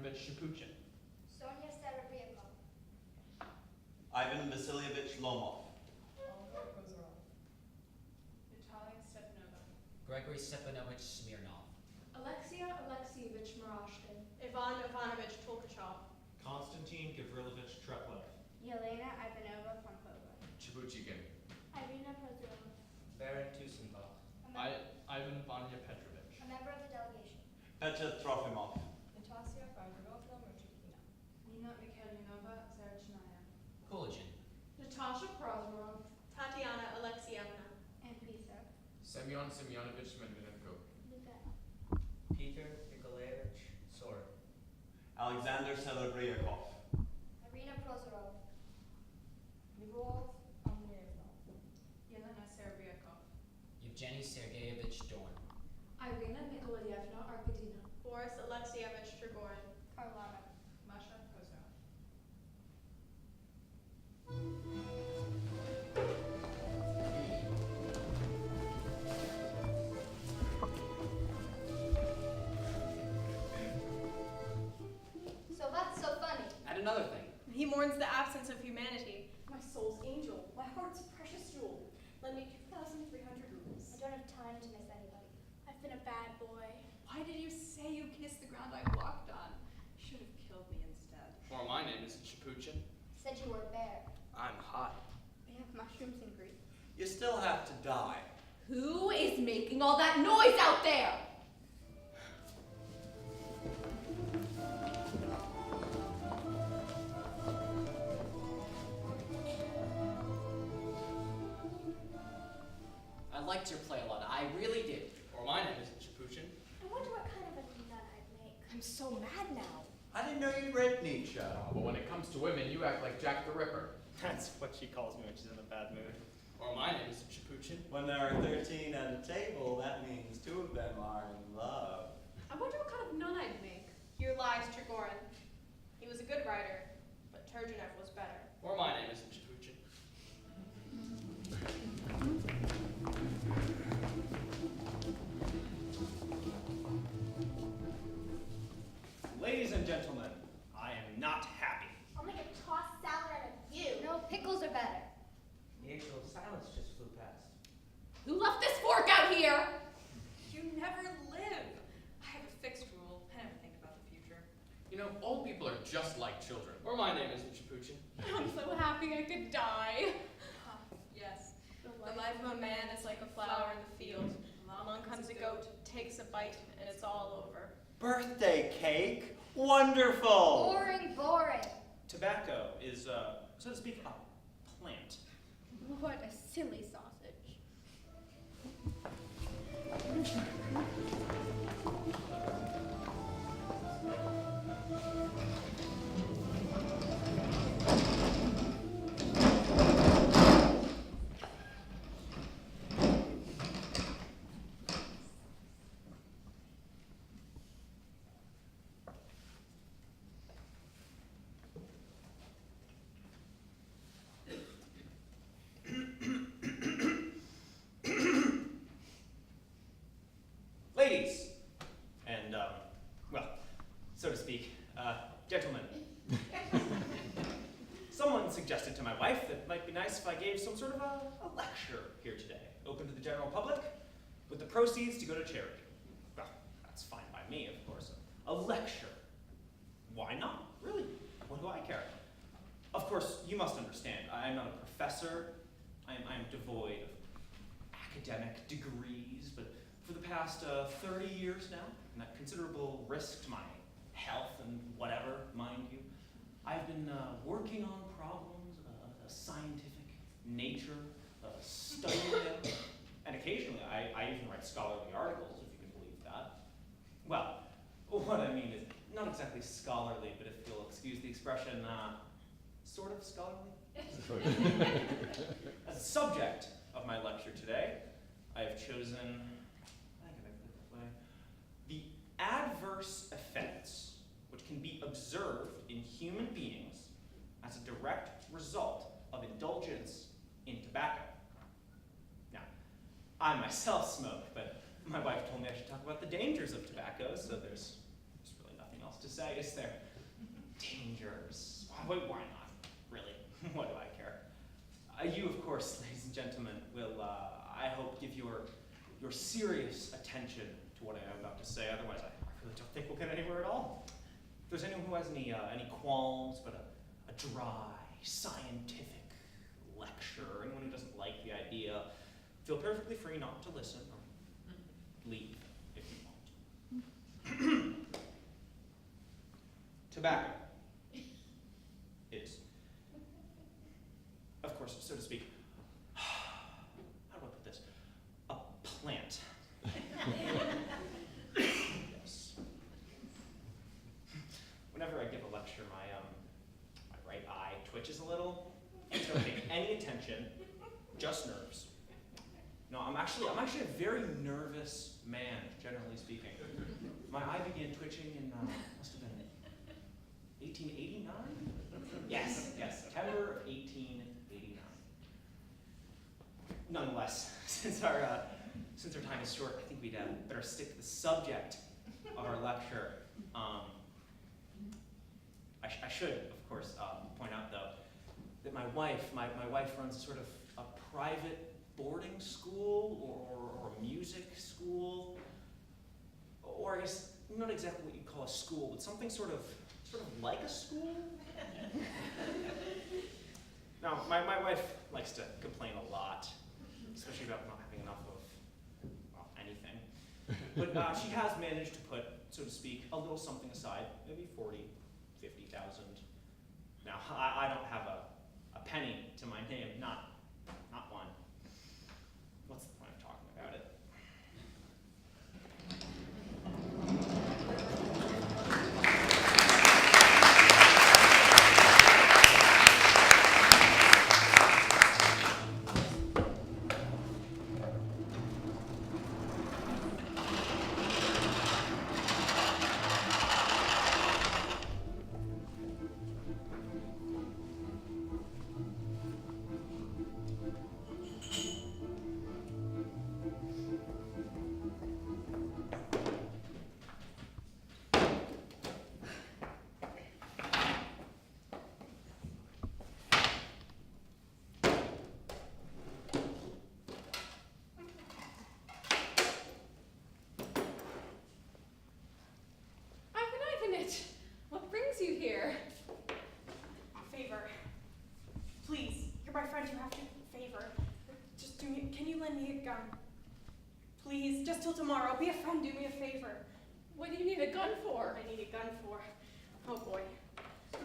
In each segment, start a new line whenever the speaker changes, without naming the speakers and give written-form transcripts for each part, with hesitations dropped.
Ivanovich Shapuchin.
Sonia Serebriakov.
Ivan Vasilievich Lomov.
Olga Kozarov.
Natalia Stepanova.
Gregory Stepanovich Smirnov.
Alexia Alexievich Murashkin.
Ivan Ivanovich Tolkachov.
Konstantin Gavrilovich Treplev.
Yelena Ivanova Pompova.
Chabuchikin.
Irina Prozorova.
Baron Tusenbach.
Ivan Vanya Petrovich.
A member of the delegation.
Petya Trofimov.
Natasya Feodorovna Mochikina.
Nina Mikhailinova Zarichnaya.
Collagen.
Natasha Prozorov.
Tatiana Alexievna.
And Peter.
Semyon Semyonovich Medvedenko.
Peter Nikolaevich Sorin.
Alexander Serebriakov.
Irina Prozorova. Lvov Andreevna.
Yelena Serebriakov.
Evgeny Sergeyevich Dorn.
Irina Nikolaevna Arkadina.
Boris Alexievich Trigorin.
Carlotta.
Masha Kozarov.
So that's so funny.
And another thing.
He mourns the absence of humanity.
My soul's angel. My heart's precious jewel. Lend me 2,300 rubles.
I don't have time to miss anybody. I've been a bad boy.
Why did you say you kissed the ground I walked on? You should have killed me instead.
Well, my name is Shapuchin.
Said you were a bear.
I'm hot.
They have mushrooms in Greece.
You still have to die.
Who is making all that noise out there?
I liked your play a lot. I really did.
Or my name is Shapuchin.
I wonder what kind of a nun I'd make.
I'm so mad now.
I didn't know you read Nietzsche.
But when it comes to women, you act like Jack the Ripper.
That's what she calls me when she's in a bad mood.
Or my name is Shapuchin.
When there are 13 at a table, that means 2 of them are in love.
I wonder what kind of nun I'd make. Here lies Trigorin. He was a good writer, but Turgenev was better.
Or my name is Shapuchin.
Ladies and gentlemen, I am not happy.
I'll make a tossed salad out of you. No, pickles are better.
The age of silence just flew past.
Who left this fork out here? You never live. I have a fixed rule. I never think about the future.
You know, old people are just like children. Or my name is Shapuchin.
I'm so happy I could die. Yes, the life of a man is like a flower in the field. Along comes a goat, takes a bite, and it's all over.
Birthday cake? Wonderful!
Boring, boring.
Tobacco is, so to speak, a plant.
What a silly sausage.
Ladies, and, well, so to speak, gentlemen. Someone suggested to my wife that it might be nice if I gave some sort of a lecture here today, open to the general public, with the proceeds to go to charity. Well, that's fine by me, of course. A lecture. Why not? Really? What do I care? Of course, you must understand, I am not a professor. I am devoid of academic degrees, but for the past 30 years now, and at considerable risk to my health and whatever, mind you, I've been working on problems of a scientific nature, studying them, and occasionally I even write scholarly articles, if you can believe that. Well, what I mean is not exactly scholarly, but if you'll excuse the expression, sort of scholarly. As a subject of my lecture today, I have chosen, I think I put it this way, the adverse effects which can be observed in human beings as a direct result of indulgence in tobacco. Now, I myself smoke, but my wife told me I should talk about the dangers of tobacco, so there's really nothing else to say, is there? Dangers. Why not? Really? What do I care? You, of course, ladies and gentlemen, will, I hope, give your serious attention to what I am about to say. Otherwise, I really don't think we'll get anywhere at all. If there's anyone who has any qualms, but a dry, scientific lecture, anyone who doesn't like the idea, feel perfectly free not to listen or leave if you want. Tobacco is, of course, so to speak, how do I put this? A plant. Yes. Whenever I give a lecture, my right eye twitches a little. Please don't pay any attention, just nerves. No, I'm actually a very nervous man, generally speaking. My eye began twitching in, must have been 1889? Yes, September of 1889. Nonetheless, since our time is short, I think we'd better stick to the subject of our lecture. I should, of course, point out though that my wife runs a sort of a private boarding school or music school, or I guess not exactly what you'd call a school, but something sort of like a school. Now, my wife likes to complain a lot, especially about not having enough of, well, anything. But she has managed to put, so to speak, a little something aside, maybe 40, 50,000. Now, I don't have a penny to my name, not one. What's the point of talking about it?
What brings you here?
Favor. Please, you're my friend, you have to. Favor. Just do me, can you lend me a gun? Please, just till tomorrow. Be a friend, do me a favor.
What do you need a gun for?
I need a gun for. Oh boy.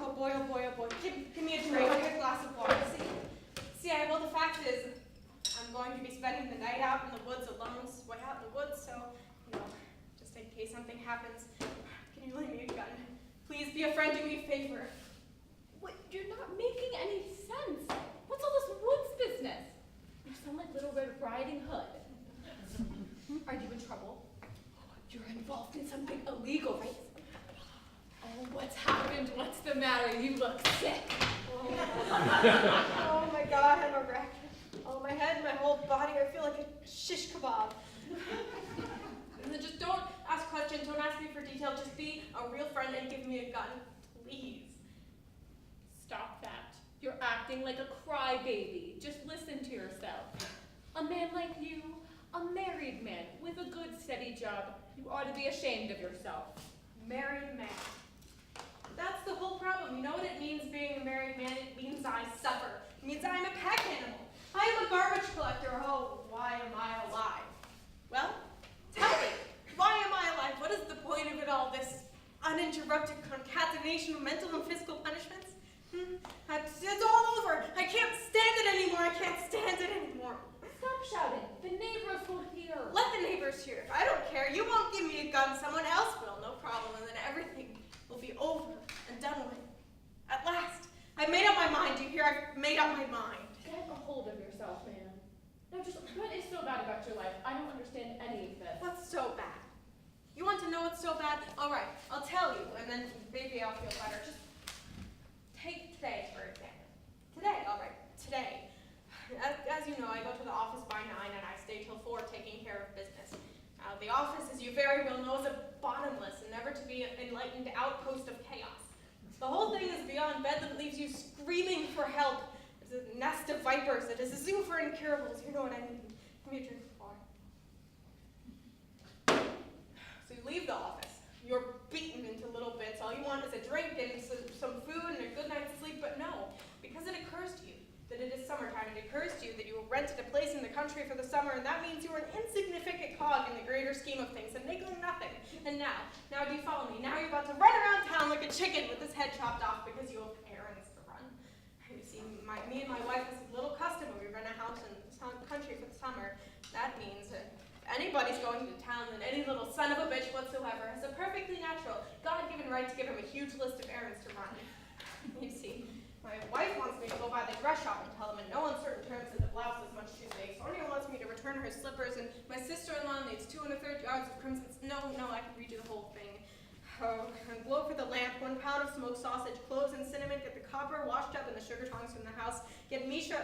Oh boy, oh boy, oh boy. Give me a drink, give me a glass of water. See, well, the fact is, I'm going to be spending the night out in the woods alone, way out in the woods, so, just in case something happens, can you lend me a gun? Please be a friend, do me a favor.
What? You're not making any sense. What's all this woods business? You sound like Little Red Riding Hood. Are you in trouble? You're involved in something illegal, right? Oh, what's happened? What's the matter? You look sick.
Oh my God, I'm a wreck. Oh, my head, my whole body, I feel like a shish kebab. And then just don't ask questions, don't ask me for detail, just be a real friend and give me a gun, please.
Stop that. You're acting like a crybaby. Just listen to yourself. A man like you, a married man with a good steady job, you ought to be ashamed of yourself.
Married man. That's the whole problem. You know what it means being a married man? It means I suffer. It means I'm a pack animal. I am a garbage collector. Oh, why am I alive? Well, tell me, why am I alive? What is the point of it all, this uninterrupted concatenation of mental and physical punishments? It's all over. I can't stand it anymore. I can't stand it anymore.
Stop shouting. The neighbors will hear.
Let the neighbors hear. I don't care. You won't give me a gun. Someone else will. No problem. And then everything will be over and done with. At last. I've made up my mind. Do you hear? I've made up my mind.
Get a hold of yourself, man. Now just, what is so bad about your life? I don't understand any of this.
What's so bad? You want to know what's so bad? All right, I'll tell you, and then maybe I'll feel better. Just take today, for example. Today, all right, today. As you know, I go to the office by 9 and I stay till 4 taking care of business. The office, as you very well know, is a bottomless and never to be enlightened outpost down in bed that leaves you screaming for help. There's a nest of vipers. It is a zoo for incurables. You know what I mean. Give me a drink of water. So you leave the office. You're beaten into little bits. All you want is a drink and some food and a good night's sleep, but no, because it occurs to you that it is summertime. It occurs to you that you rented a place in the country for the summer, and that means you are an insignificant cog in the greater scheme of things, and niggling nothing. And now do you follow me? Now you're about to run around town like a chicken with his head chopped off because you have errands to run. You see, me and my wife has a little custom when we rent a house in the country for the summer. That means if anybody's going to town, then any little son of a bitch whatsoever has a perfectly natural, God-given right to give him a huge list of errands to run. You see, my wife wants me to go by the dress shop and tell him in no uncertain terms that the blouse is much too big. Sonia wants me to return her slippers, and my sister-in-law needs 2 1/3 yards of crimson. No, I can read you the whole thing. Oh, and blow for the lamp, 1 pound of smoked sausage, cloves and cinnamon, get the copper washed up in the sugar tongs from the house, get Misha's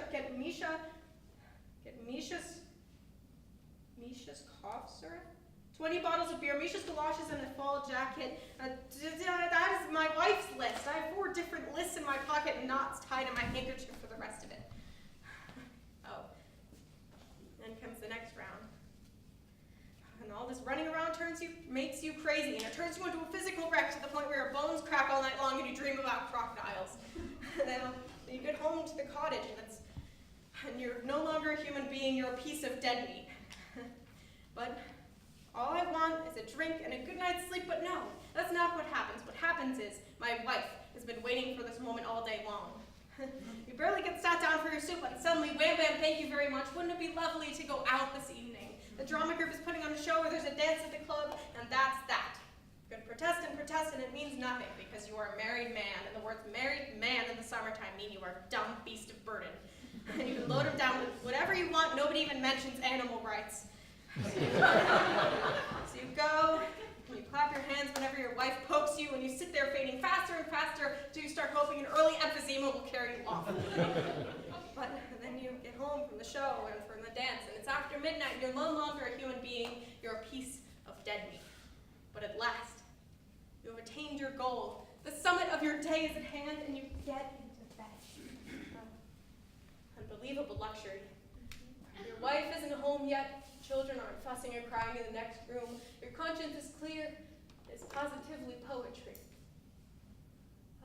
cough syrup, 20 bottles of beer, Misha's galoshes, and a fall jacket. That is my wife's list. I have 4 different lists in my pocket and knots tied in my handkerchief for the rest of it. Oh, then comes the next round. And all this running around makes you crazy, and it turns you into a physical wreck to the point where your bones crack all night long and you dream about crocodiles. Then you get home to the cottage, and you're no longer a human being, you're a piece of dead meat. But all I want is a drink and a good night's sleep, but no, that's not what happens. What happens is my wife has been waiting for this moment all day long. You barely get sat down for your soup, and suddenly, wham bam, thank you very much. Wouldn't it be lovely to go out this evening? The drama group is putting on a show, or there's a dance at the club, and that's that. You can protest, and it means nothing, because you are a married man, and the words married man in the summertime mean you are a dumb beast of burden. And you can load him down with whatever you want, nobody even mentions animal rights. So you go, and you clap your hands whenever your wife pokes you, and you sit there fading faster and faster until you start hoping an early emphysema will carry you off. But then you get home from the show and from the dance, and it's after midnight, and you're no longer a human being, you're a piece of dead meat. But at last, you have attained your goal. The summit of your day is at hand, and you get into bed. Unbelievable luxury. Your wife isn't home yet. Children aren't fussing or crying in the next room. Your conscience is clear. It's positively poetry.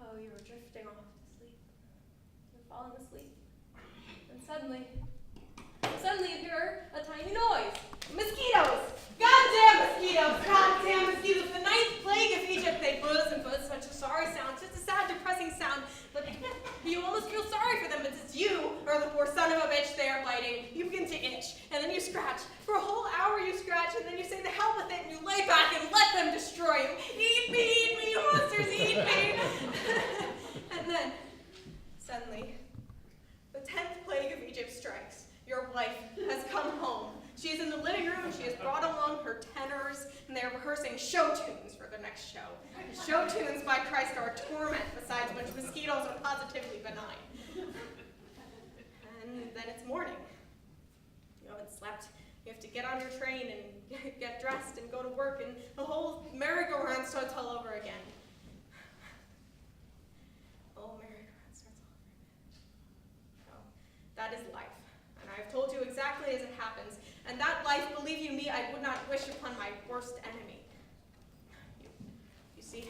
Oh, you were drifting off to sleep. You're falling asleep. And suddenly you hear a tiny noise. Mosquitoes! Goddamn mosquitoes! Goddamn mosquitoes! The 9th plague of Egypt. They buzz and buzz. Such a sorry sound. Just a sad, depressing sound. But you almost feel sorry for them, but it's you or the poor son of a bitch they are biting. You begin to itch, and then you scratch. For a whole hour you scratch, and then you say the hell with it, and you lay back and let them destroy you. Eat me, you monsters, eat me! And then, suddenly, the 10th plague of Egypt strikes. Your wife has come home. She is in the living room, and she has brought along her tenors, and they are rehearsing show tunes for the next show. The show tunes, by Christ, are a torment, besides which mosquitoes are positively benign. And then it's morning. You haven't slept. You have to get on your train and get dressed and go to work, and the whole merry-go-round starts all over again. The whole merry-go-round starts all over again. So, that is life. And I've told you exactly as it happens. And that life, believe you me, I would not wish upon my worst enemy. You see,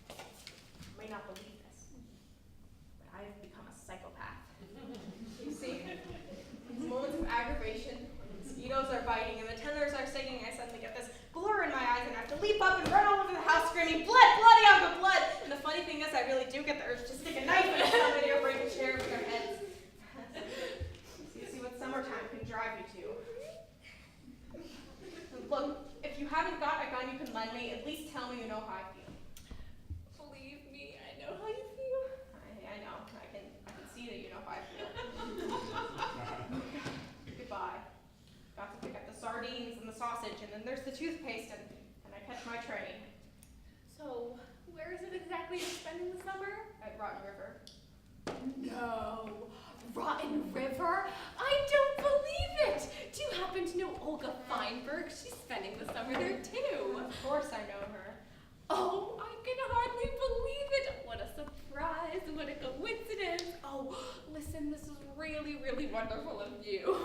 you may not believe this, but I have become a psychopath. You see, these moments of aggravation, when the mosquitoes are biting and the tenors are singing, I suddenly get this blur in my eyes and I have to leap up and run all over the house screaming, blood, bloody out of blood! And the funny thing is, I really do get the urge to stick a knife in somebody or break a chair with their heads. Summertime can drive you to. Look, if you haven't got a gun you can lend me, at least tell me you know how I feel.
Believe me, I know how you feel.
I know. I can see that you know how I feel. Goodbye. Got to pick up the sardines and the sausage, and then there's the toothpaste, and I catch my train.
So, where is it exactly you're spending the summer?
At Rotten River.
No. Rotten River? I don't believe it! Do you happen to know Olga Feinberg? She's spending the summer there too.
Of course I know her.
Oh, I can hardly believe it. What a surprise. really, really wonderful of you.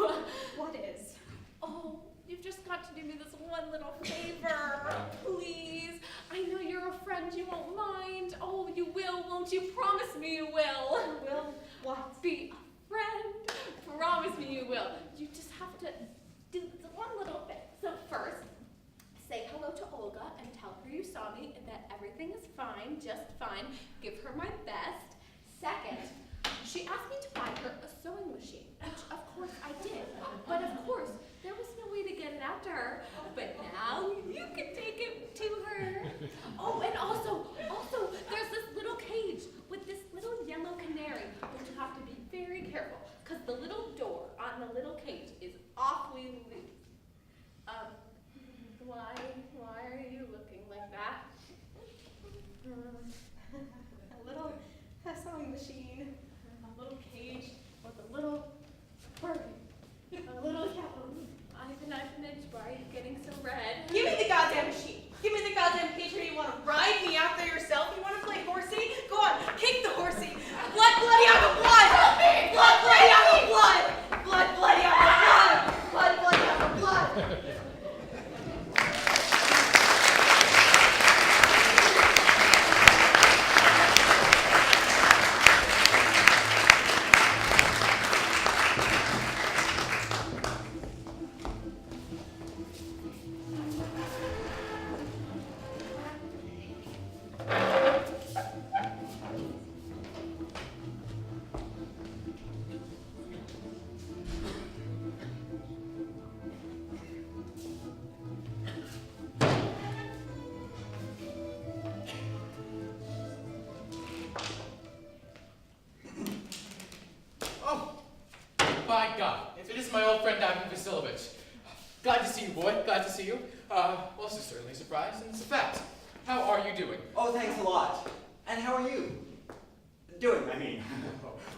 What is?
Oh, you've just got to do me this one little favor, please. I know you're a friend, you won't mind. Oh, you will, won't you? Promise me you will.
Will what?
Be a friend. Promise me you will. You just have to do this one little bit. So first, say hello to Olga and tell her you saw me and that everything is fine, just fine. Give her my best. Second, she asked me to buy her a sewing machine, which of course I did. But of course, there was no way to get it out to her. But now you can take it to her. Oh, and also, there's this little cage with this little yellow canary, but you have to be very careful because the little door on the little cage is awfully loose. Why are you looking like that?
A little sewing machine, a little cage with a little bird, a little yellow.
Why are you getting so red?
Give me the goddamn machine. Give me the goddamn cage. Or do you want to ride me out there yourself? You want to play horsey? Go on, kick the horsey. Blood, bloody out of blood. Blood, bloody out of blood. Blood, bloody out of blood. Blood, bloody out of blood.
By God, if it is my old friend Ivan Vasilovich. Glad to see you, boy. Glad to see you. Well, this is certainly a surprise, and it's a fact. How are you doing?
Oh, thanks a lot. And how are you? Doing, I mean.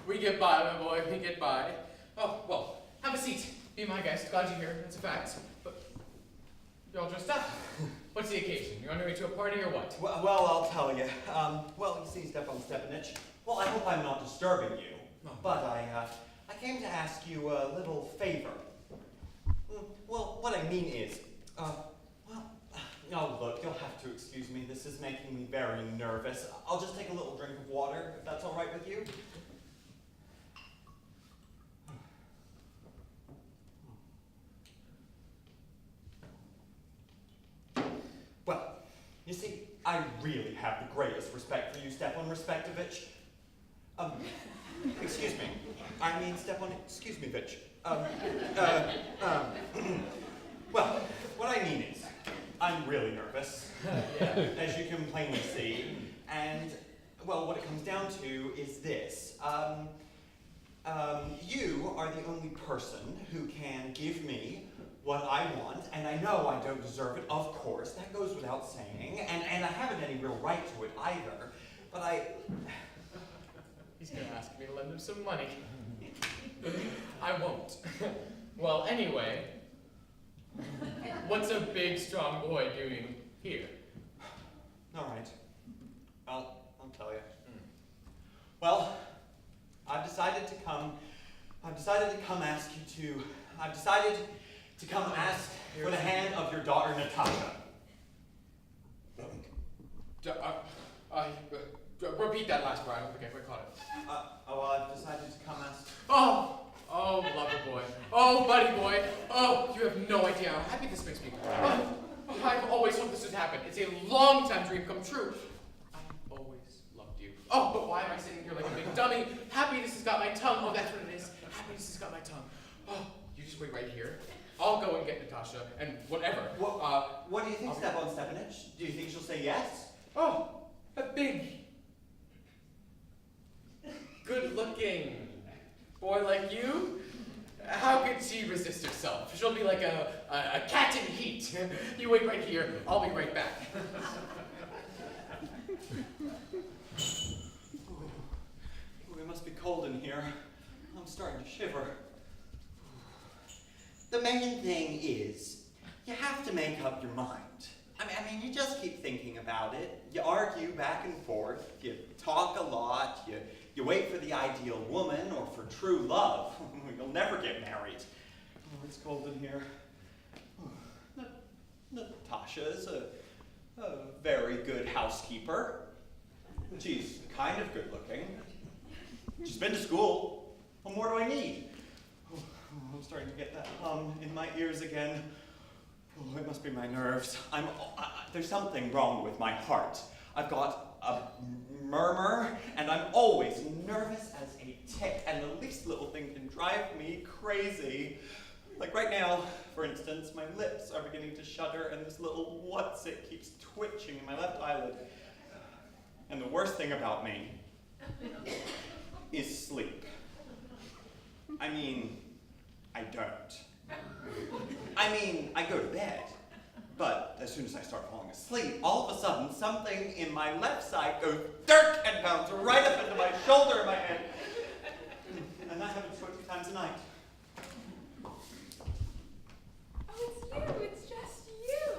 We get by, my boy. We get by. Oh, well, have a seat. Be my guest. Glad you're here. It's a fact. But you're all dressed up. What's the occasion? You're on your way to a party or what?
Well, I'll tell you. Well, you see, Stepan Stepanich, well, I hope I'm not disturbing you, but I came to ask you a little favor. Well, what I mean is, oh, look, you'll have to excuse me. This is making me very nervous. I'll just take a little drink of water, if that's all right with you. Well, you see, I really have the greatest respect for you, Stepan Respectovich. Excuse me. I mean, Stepan, excuse me, bitch. Well, what I mean is, I'm really nervous, as you can plainly see, and, well, what it comes down to is this. You are the only person who can give me what I want, and I know I don't deserve it, of course, that goes without saying, and I haven't any real right to it either, but
He's gonna ask me to lend him some money. I won't. Well, anyway, what's a big, strong boy doing here?
all right. Well, I'll tell you. Well, I've decided to come ask for the hand of your daughter, Natasha.
Repeat that last part. I don't think I quite caught it.
Well, I've decided to come ask.
Oh, lover boy. Oh, buddy boy. Oh, you have no idea how happy this makes me. Oh, I've always hoped this would happen. It's a long-time dream come true. I've always loved you. Oh, but why am I sitting here like a big dummy? Happiness has got my tongue. Oh, that's what it is. Happiness has got my tongue. Oh, you just wait right here. I'll go and get Natasha and whatever.
What do you think, Stepan Stepanich? Do you think she'll say yes?
Oh, a big, good-looking boy like you? How could she resist herself? She'll be like a cat in heat. You wait right here. I'll be right back.
Ooh, it must be cold in here. I'm starting to shiver. The main thing is, you have to make up your mind. I mean, you just keep thinking about it. You argue back and forth. You talk a lot. You you wait for the ideal woman or for true love, you'll never get married. Oh, it's cold in here. Natasha's a very good housekeeper. She's kind of good looking. She's been to school. What more do I need? Oh, I'm starting to get that hum in my ears again. Oh, it must be my nerves. There's something wrong with my heart. I've got a murmur, and I'm always nervous as a tick, and the least little thing can drive me crazy. Like right now, for instance, my lips are beginning to shudder, and this little what's-it keeps twitching in my left eyelid. And the worst thing about me is sleep. I mean, I don't. I mean, I go to bed, but as soon as I start falling asleep, all of a sudden, something in my left side goes dirk and bounces right up into my shoulder and my head. And that happens 20 times a night.
It's just you.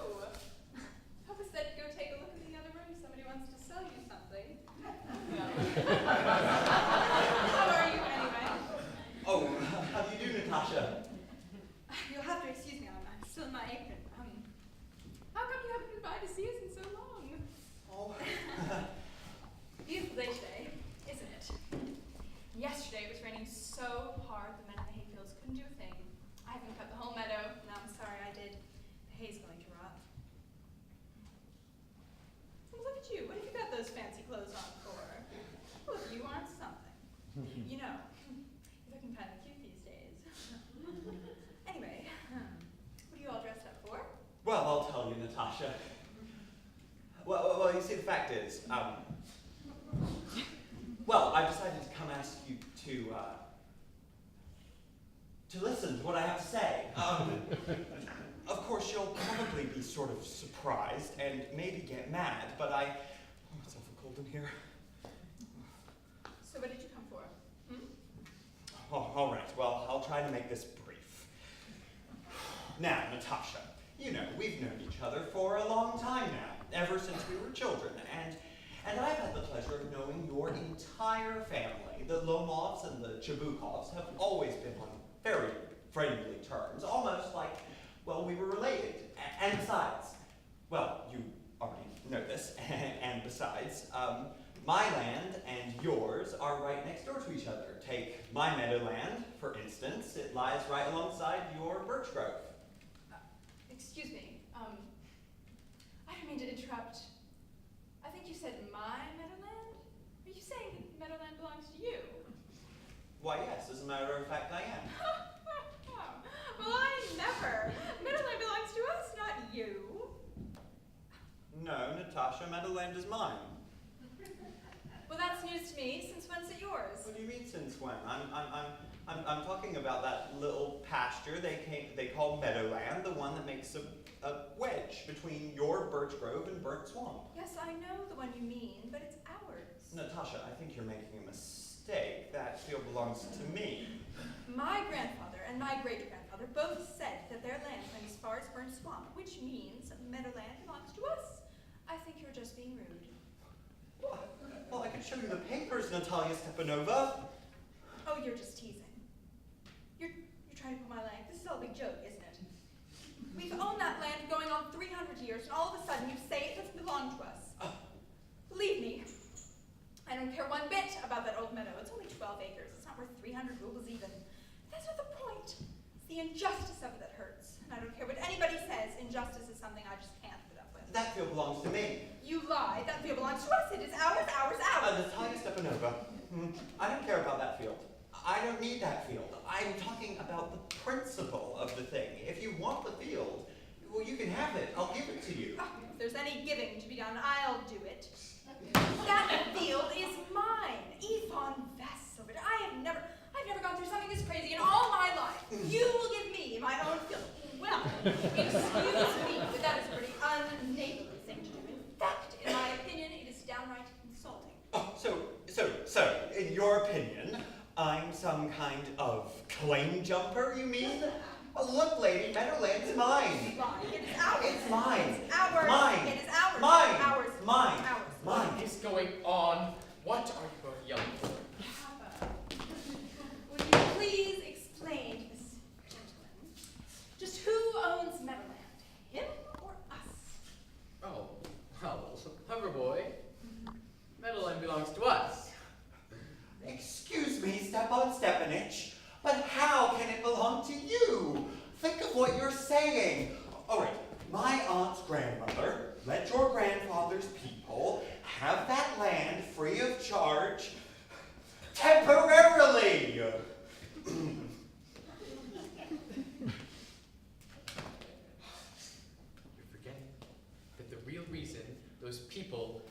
Papa said go take a look in the other room. Somebody wants to sell you something. How are you anyway?
Oh, how do you do, Natasha?
You'll have to excuse me. I'm still in my apron. How come you haven't been by to see us in so long?
Oh.
Beautiful day today, isn't it? Yesterday it was raining so hard the men in the hayfields couldn't do a thing. I haven't cut the whole meadow. No, I'm sorry, I did. The hay's going to rot. Well, look at you. What have you got those fancy clothes on for? Look, you aren't something. You know, you're looking kind of cute these days. Anyway, what are you all dressed up for?
Well, I'll tell you, Natasha. Well, you see, the fact is, well, I've decided to come ask you to listen to what I have to say. Of course, you'll probably be sort of surprised and maybe get mad, but it's awful cold in here.
So what did you come for?
Oh, all right, well, I'll try to make this brief. Now, Natasha, you know, we've known each other for a long time now, ever since we were children, and I've had the pleasure of knowing your entire family. The Lomovs and the Chabukovs have always been on very friendly terms, almost like, well, we were related. And besides, well, you already know this, and besides, my land and yours are right next door to each other. Take my meadowland, for instance. It lies right alongside your birch grove.
Excuse me. I don't mean to interrupt. I think you said my meadowland? Are you saying that meadowland belongs to you?
Why, yes, as a matter of fact, I am.
Well, I never. Meadowland belongs to us, not you.
No, Natasha, meadowland is mine.
Well, that's news to me. Since when's it yours?
What do you mean, since when? I'm talking about that little pasture they call Meadowland, the one that makes a wedge between your birch grove and burnt swamp.
Yes, I know the one you mean, but it's ours.
Natasha, I think you're making a mistake. That field belongs to me.
My grandfather and my great-grandfather both said that their land went as far as burnt swamp, which means Meadowland belongs to us. I think you're just being rude.
Well, I could show you the papers, Natalia Stepanova.
Oh, you're just teasing. You're trying to pull my leg. This is all a big joke, isn't it? We've owned that land going on 300 years, and all of a sudden you say it doesn't belong to us. Believe me, I don't care one bit about that old meadow. It's only 12 acres. It's not worth 300 rubles even. That's not the point. It's the injustice of it that hurts. And I don't care what anybody says. Injustice is something I just can't put up with.
That field belongs to me.
You lie. That field belongs to us. It is ours, ours, ours.
Natalia Stepanova, I don't care about that field. I don't need that field. I'm talking about the principle of the thing. If you want the field, well, you can have it. I'll give it to you.
If there's any giving to be done, I'll do it. That field is mine. Ivan Vasilevich. I've never gone through something this crazy in all my life. You will give me my own field. Well, excuse me, but that is a pretty unneighborly thing to do. In fact, in my opinion, it is downright insulting.
Oh, so, in your opinion, I'm some kind of claim jumper, you mean? Oh, look, lady, Meadowland's mine.
It is ours.
It's mine.
It's ours.
Mine.
It is ours.
Mine.
Ours.
Mine.
Ours.
Mine.
What is going on? What are you both yelling for?
Stepan Stepanich, but how can it belong to you? Think of what you're saying. All right, my aunt's grandmother let your grandfather's people have that land free of charge temporarily.
You're forgetting that the real reason those people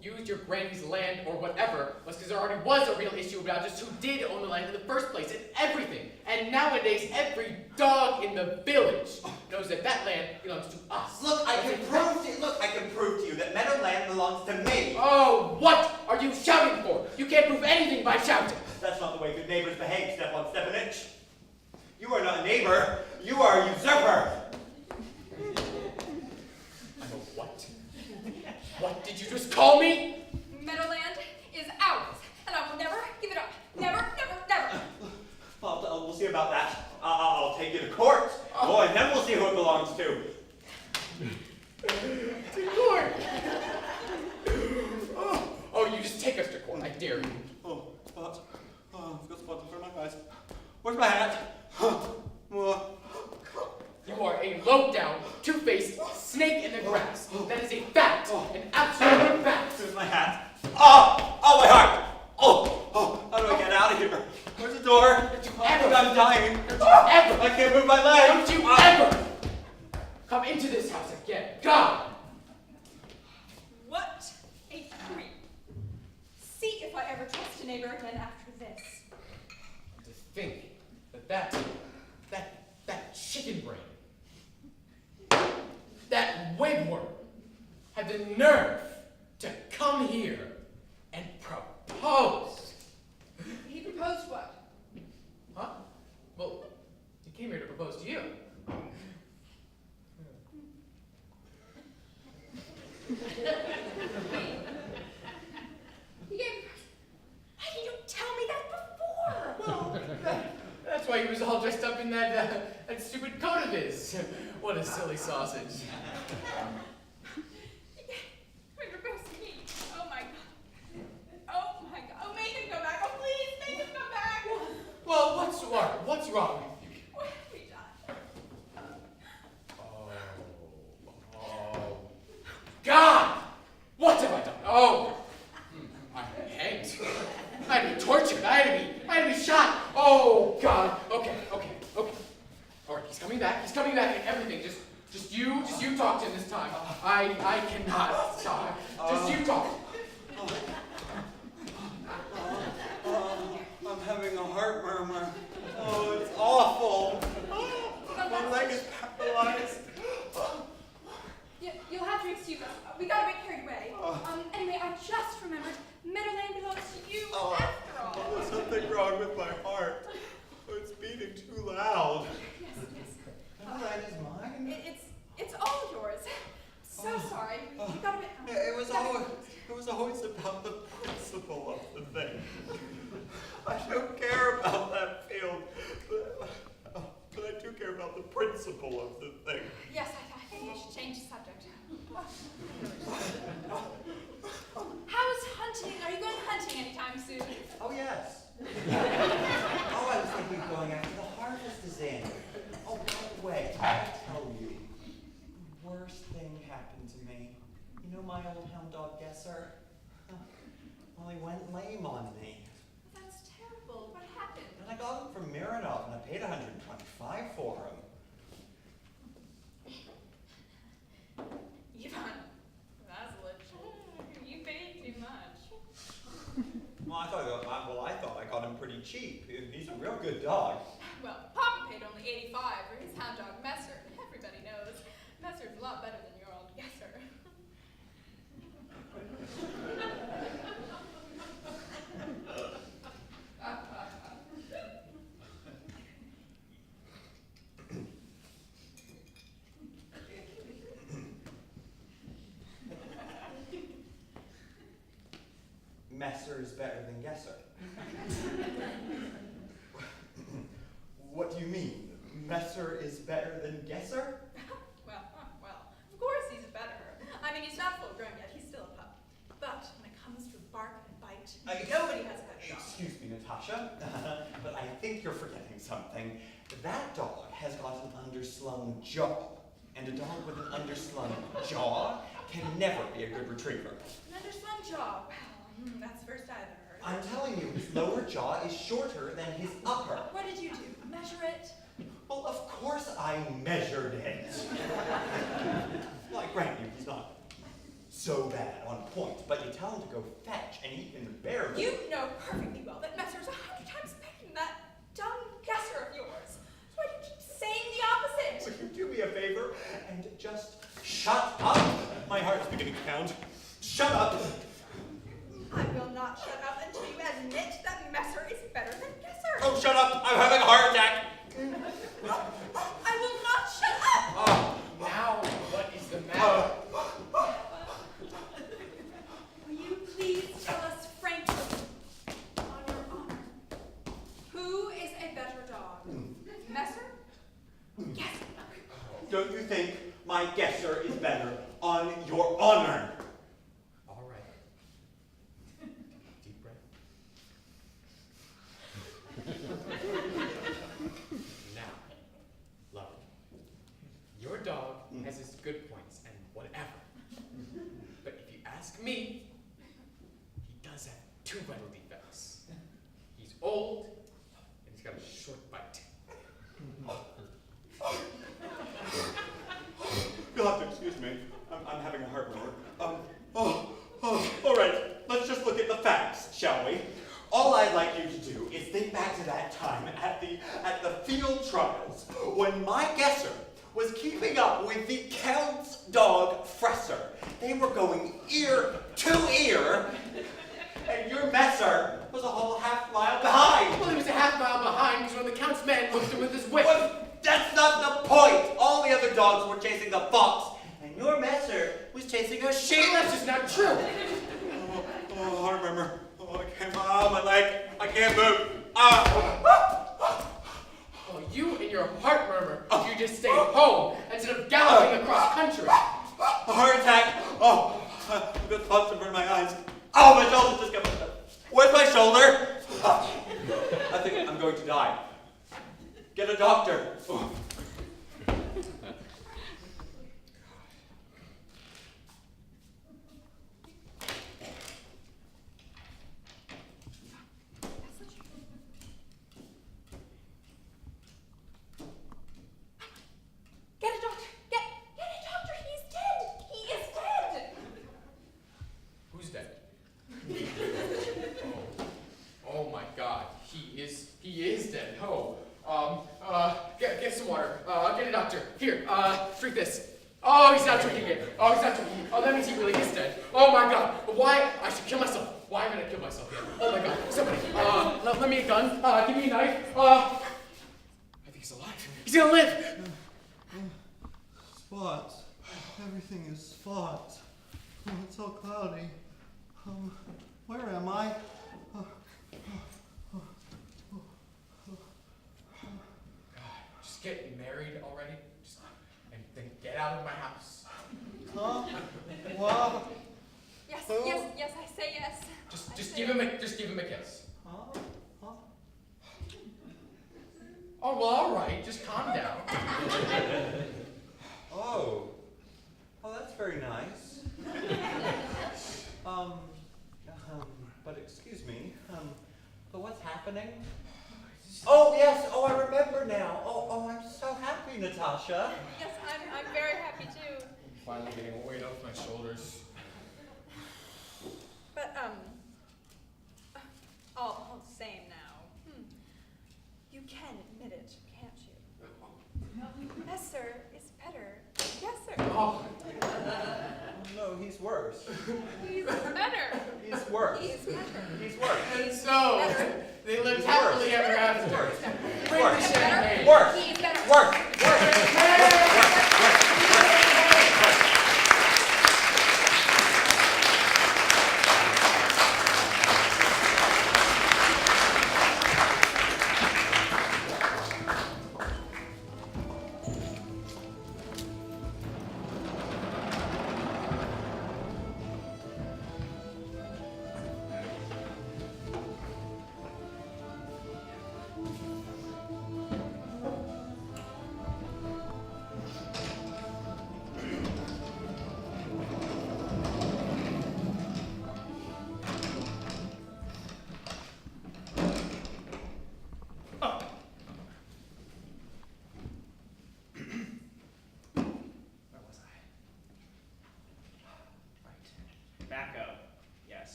used your granny's land or whatever was because there already was a real issue about just who did own the land in the first place and everything. And nowadays, every dog in the village knows that that land belongs to us.
Look, I can prove to you that Meadowland belongs to me.
Oh, what are you shouting for? You can't prove anything by shouting.
That's not the way good neighbors behave, Stepan Stepanich. You are not a neighbor, you are a usurper.
I'm a what? What did you just call me?
Meadowland is ours, and I will never give it up. Never, never, never.
We'll see about that. I'll take you to court. Oh, and then we'll see who it belongs to.
To court? Oh, you just take us to court. I dare you.
Oh, spots. Oh, I've got spots in front of my eyes. Where's my hat?
You are a low-down, two-faced snake in the grass. That is a fact. An absolute fact.
Where's my hat? Oh, my heart. Oh, how do I get out of here? Where's the door?
Don't you
I think
ever,
I'm dying.
don't you ever,
I can't move my leg.
don't you ever come into this house again. God!
What a creep. See if I ever trust a neighbor again after this.
To think that chicken brain, that wigworm, had the nerve to come here and propose.
He proposed what?
Huh? Well, he came here to propose to you.
He gave me. Why didn't you tell me that before?
Well, that's why he was all dressed up in that stupid coat of his. What a silly sausage.
He proposed to me. Oh my god. Oh my god. Oh, make him go back. Oh, please, make him come back.
Well, what's wrong? What's wrong with you?
What have we done?
Oh. God! What have I done? Oh. I'm hanged. I had to be tortured. I had to be shot. Oh, God. Okay. All right, he's coming back and everything. Just you talk to him this time. I cannot talk. Just you talk.
I'm having a heart murmur. Oh, it's awful. My leg is paralyzed.
You'll have to excuse us. We gotta get carried away. Anyway, I just remembered Meadowland belongs to you after all.
There's something wrong with my heart. It's beating too loud.
Yes.
Meadowland is mine?
It's all yours. So sorry. We got a bit.
It was always about the principle of the thing. I don't care about that field, but I do care about the principle of the thing.
Yes, I think we should change the subject. How's hunting? Are you going hunting anytime soon?
Oh, yes. I was thinking of going after the harvest is in. Oh, by the way, I tell you, the worst thing happened to me. You know my old hound dog Gesser? Well, he went lame on me.
That's terrible. What happened?
And I got him from Mironov, and I paid $125 for him.
Ivan Vasilevich, you paid too much.
Well, I thought I got him pretty cheap. He's a real good dog.
Well, Papa paid only $85 for his hound dog Messer. Everybody knows Messer's a lot better than your old Gesser.
Messer is better than Gesser. What do you mean? Messer is better than Gesser?
Well, of course he's better. He's not full grown yet. He's still a pup. But when it comes to bark and bite, nobody has a better
Excuse me, Natasha, but I think you're forgetting something. That dog has got an underslung jaw, and a dog with an underslung jaw can never be a good retriever.
An underslung jaw. Wow, that's the first I've ever heard.
I'm telling you, his lower jaw is shorter than his upper.
What did you do? Measure it?
Well, of course I measured it. Well, I grant you, he's not so bad on point, but you tell him to go fetch, and he can barely...
You know perfectly well that Messer's 100 times better than that dumb guesser of yours. Why do you keep saying the opposite?
Would you do me a favor and just shut up? My heart is beginning to pound. Shut up!
I will not shut up until you admit that Messer is better than guesser.
Oh, shut up! I'm having a heart attack!
I will not shut up!
Oh, now what is the matter?
Will you please tell us frankly, on your honor, who is a better dog? Messer? Guesser?
Don't you think my guesser is better on your honor?
All right. Deep breath. Now, love. Your dog has his good points and whatever. But if you ask me, he does have 2 vital defects. He's old, and he's got a short bite.
You'll have to excuse me. I'm having a heart murmur. All right. Let's just look at the facts, shall we? All I'd like you to do is think back to that time at the field trials when my guesser was keeping up with the Count's dog Fresser. They were going ear to ear, and your Messer was a whole half mile behind.
Well, he was a half mile behind because when the Count's man whipped him with his whip.
Well, that's not the point. All the other dogs were chasing the fox, and your Messer was chasing a sheep.
Well, that's just not true.
Heart murmur. Oh, I can't. My leg. I can't move.
Oh, you and your heart murmur. You just stay home instead of galloping across country.
A heart attack. Oh, I've got thoughts in front of my eyes. Oh, my shoulder just got. Where's my shoulder? I think I'm going to die. Get a doctor. Oh.
Get a doctor! Get a doctor! He's dead! He is dead!
Who's dead? Oh my God, he is dead. Oh, get some water. Get a doctor. Here, drink this. Oh, he's not drinking it. Oh, he's not drinking it. Oh, that means he really is dead. Oh my God, why? I should kill myself. Why am I gonna kill myself here? Oh my God, somebody, lend me a gun. Give me a knife. I think he's alive. He's gonna live.
Spots. Everything is spots. Oh, it's so cloudy. Where am I?
God, just get married already. And then get out of my house.
Huh? What?
Yes,
Who?
yes, I say yes.
Just give him a kiss.
Huh? Huh?
Oh well, all right. Just calm down.
Oh, that's very nice. But excuse me, but what's happening? Oh, yes, I remember now. Oh, I'm so happy, Natasha.
Yes, I'm very happy too.
Finally getting a weight off my shoulders.
But, all the same now. You can admit it, can't you? Messer is better. Yes, sir.
Oh,
No, he's worse.
He's better.
He's worse.
He's better.
He's worse.
and so they lived happily ever after. Bring the
Worse.
champagne.
Worse.
He's better.
Worse.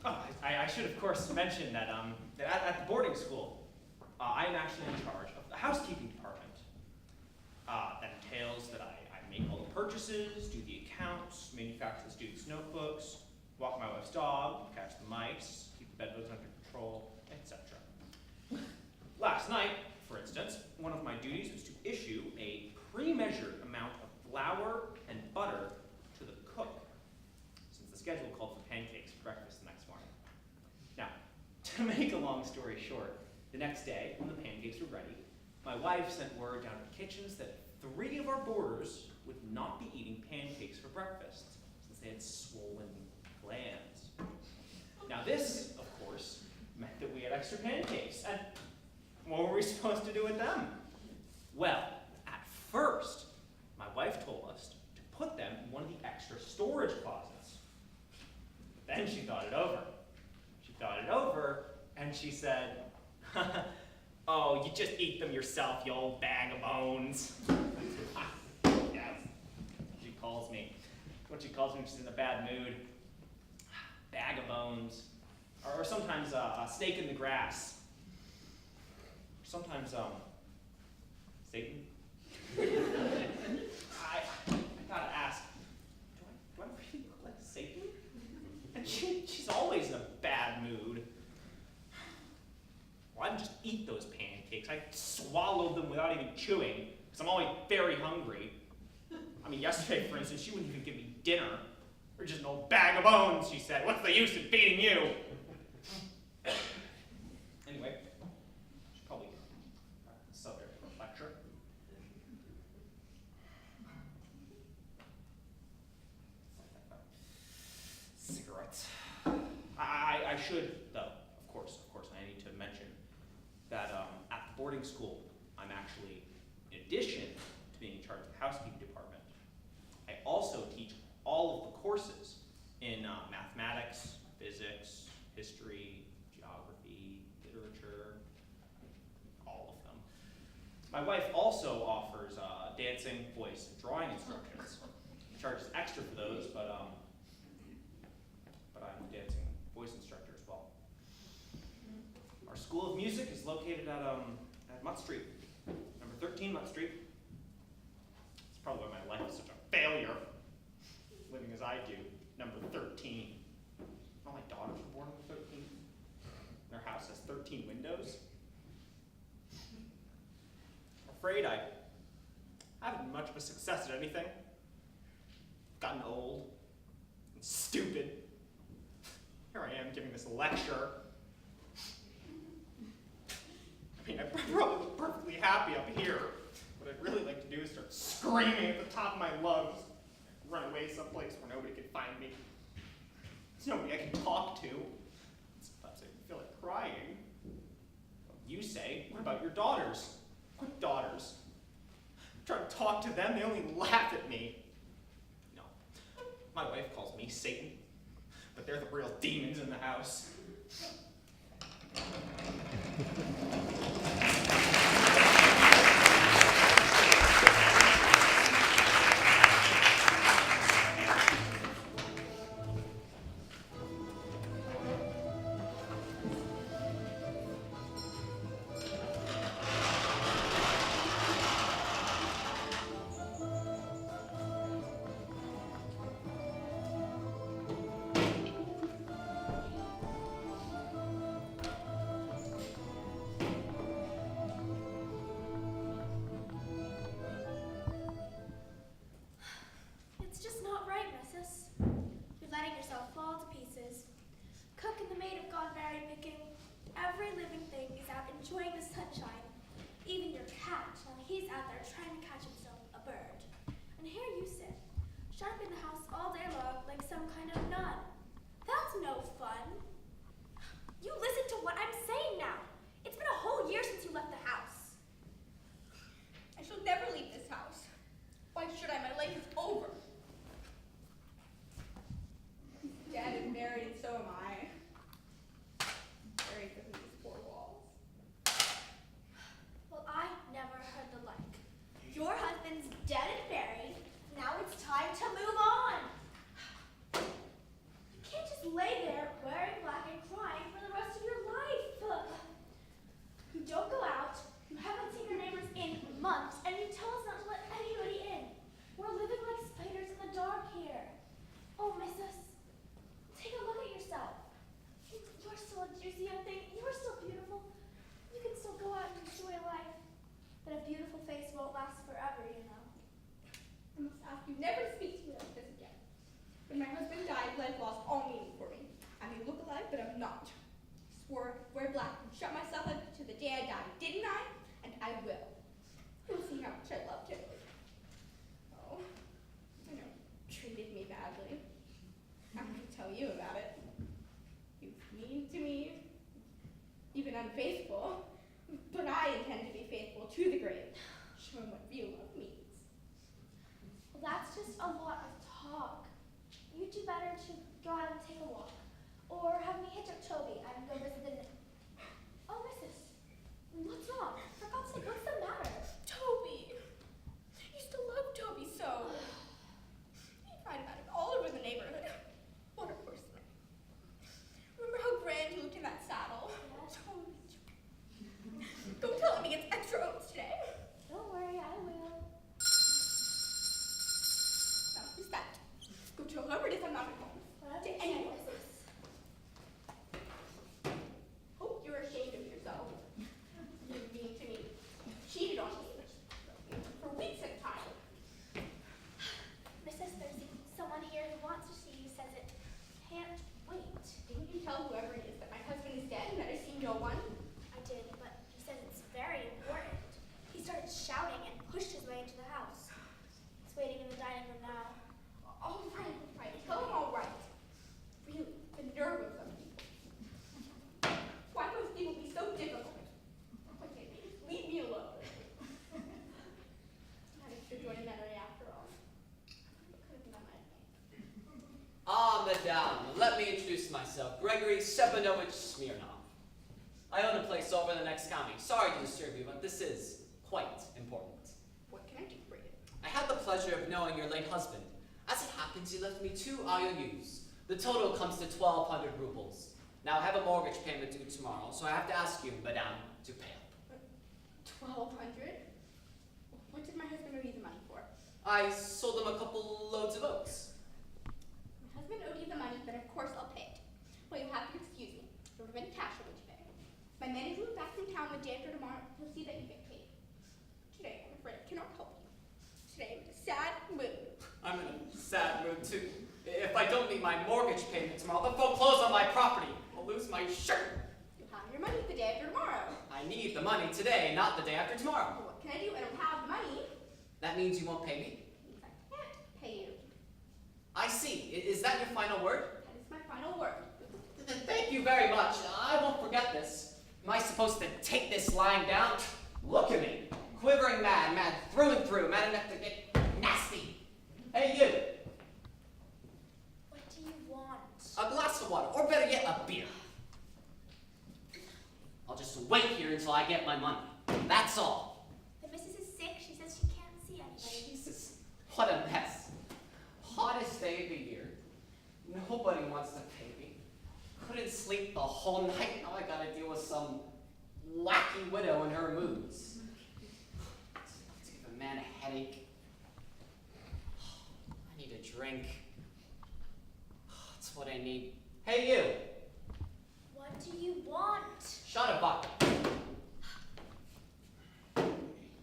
Oh, I should of course mention that, that at the boarding school, I am actually in charge of the housekeeping department. That entails that I make all the purchases, do the accounts, manufacture the students' notebooks, walk my wife's dog, catch the mice, keep the bedbugs under control, etc. Last night, for instance, one of my duties was to issue a pre-measured amount of flour and butter to the cook, since the schedule called for pancakes for breakfast the next morning. Now, to make a long story short, the next day, when the pancakes were ready, my wife sent word down to the kitchens that 3 of our boarders would not be eating pancakes for breakfast, since they had swollen glands. Now this, of course, meant that we had extra pancakes, and what were we supposed to do with them? Well, at first, my wife told us to put them in one of the extra storage closets. Then she thought it over. And she said, "Oh, you just eat them yourself, you old bag of bones." Yes, she calls me. What she calls me when she's in a bad mood. Bag of bones. Or sometimes a steak in the grass. Sometimes, Satan. I gotta ask, do I really look like Satan? And she's always in a bad mood. Well, I didn't just eat those pancakes. I swallowed them without even chewing, because I'm always very hungry. I mean, yesterday, for instance, she wouldn't even give me dinner. You're just an old bag of bones, she said. What's the use in feeding you? Anyway, should probably the subject for a lecture. Cigarettes. I should, though, of course, I need to mention that at the boarding school, I'm actually, in addition to being in charge of the housekeeping department, I also teach all of the courses in mathematics, physics, history, geography, literature, all of them. My wife also offers dancing, voice, and drawing instructions. She charges extra for those, but I'm a dancing voice instructor as well. Our School of Music is located at Mutt Street, number 13 Mutt Street. It's probably why my life is such a failure, living as I do, number 13. All my daughters were born on 13. Their house has 13 windows. I'm afraid I haven't been much of a success at anything. Gotten old and stupid. Here I am giving this lecture. I mean, I probably look perfectly happy up here. What I'd really like to do is start screaming at the top of my lungs, run away someplace where nobody can find me. There's nobody I can talk to. Sometimes I feel like crying. You say, what about your daughters? What daughters? I try to talk to them, they only laugh at me. No, my wife calls me Satan, but they're the real demons in the house.
lay there wearing black and crying for the rest of your life. You don't go out, you haven't seen your neighbors in months, and you tell us not to let anybody in. We're living like spiders in the dark here. Oh, missus, take a look at yourself. You're still a juicy young thing. You're still beautiful. You can still go out and enjoy life. But a beautiful face won't last forever, you know.
I must ask you never to speak to me like this again. When my husband died, life lost all meaning for me. I may look alive, but I'm not. I swore I'd wear black and shut myself up to the day I died, didn't I? And I will. You'll see how much I loved him. Oh, I know he treated me badly. I'm going to tell you about it. He was mean to me, even unfaithful. But I intend to be faithful to the grave, show him what real love means.
Well, that's just a lot of talk. You do better to go out and take a walk. Or have me hitch up Toby and go visit the... Oh, missus. What's wrong? For God's sake, what's the matter?
Toby! I used to love Toby so. You'd write about him all over the neighborhood. What a horseman. Remember how grand he looked in that saddle?
Yes.
Toby. Don't tell him he gets extra oats today.
Don't worry, I will.
Now, who's that? Go tell whoever it is I'm not at home.
Whatever
To
you say,
anyone.
missus.
Hope you're ashamed of yourself. You're mean to me. Cheated on me. For weeks at a time.
Missus, there's someone here who wants to see you, says it can't wait.
Didn't you tell whoever it is that my husband is dead and that I see no one?
I did, but he says it's very important. He started shouting and pushed his way into the house. He's waiting in the dining room now.
All right, right. Tell him all right. Really, the nerve of some people. Why must people be so difficult? Why can't they just leave me alone? Not extraordinary after all. What could have been on my mind?
Ah, madame, let me introduce myself. Gregory Stepanovich Smirnov. I own a place over in the next county. Sorry to disturb you, but this is quite important.
What can I do for you?
I had the pleasure of knowing your late husband. As it happens, he left me 2 IOUs. The total comes to 1,200 rubles. Now, I have a mortgage payment due tomorrow, so I have to ask you, madame, to pay up.
1,200? What did my husband owe you the money for?
I sold him a couple loads of oats.
My husband owed you the money, then of course I'll pay it. Well, you'll have to excuse me. I don't have any cash on which to pay. If my manager will be back from town the day after tomorrow, he'll see that you get paid. Today, I'm afraid I cannot help you. Today, I'm in a sad mood.
I'm in a sad mood, too. If I don't meet my mortgage payment tomorrow, they'll foreclose on my property. I'll lose my shirt.
You'll have your money the day after tomorrow.
I need the money today, not the day after tomorrow.
Well, what can I do? I don't have the money.
That means you won't pay me?
It means I can't pay you.
I see. Is that your final word?
That is my final word.
Thank you very much. I won't forget this. Am I supposed to take this lying down? Look at me. Quivering mad through and through, mad enough to get nasty. Hey, you.
What do you want?
A glass of water, or better yet, a beer. I'll just wait here until I get my money. That's all.
The missus is sick. She says she can't see anybody.
Jesus, what a mess. Hottest day of the year. Nobody wants to pay me. Couldn't sleep the whole night. Now I gotta deal with some wacky widow and her moods. To give a man a headache. I need a drink. That's what I need. Hey, you.
What do you want?
Shot of vodka.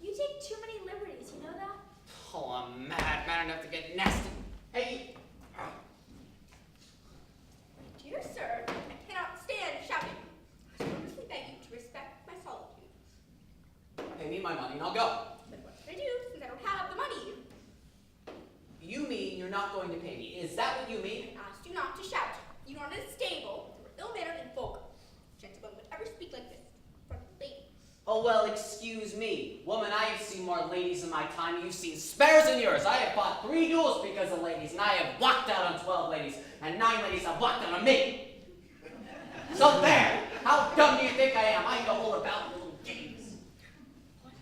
You take too many liberties, you know that?
Oh, I'm mad enough to get nasty. Hey.
Dear sir, I cannot stand shouting. I earnestly beg you to respect my solitude.
Pay me my money and I'll go.
But what should I do since I don't have the money?
You mean you're not going to pay me? Is that what you mean?
I asked you not to shout. You are unstable. You are ill-mannered and vulgar. Gentlemen would ever speak like this in front of a lady.
Oh, well, excuse me. Woman, I have seen more ladies in my time. You've seen spares in yours. I have fought 3 duels because of ladies, and I have walked out on 12 ladies, and 9 ladies have walked out on me. So there! How dumb do you think I am? I know all about little games.
What?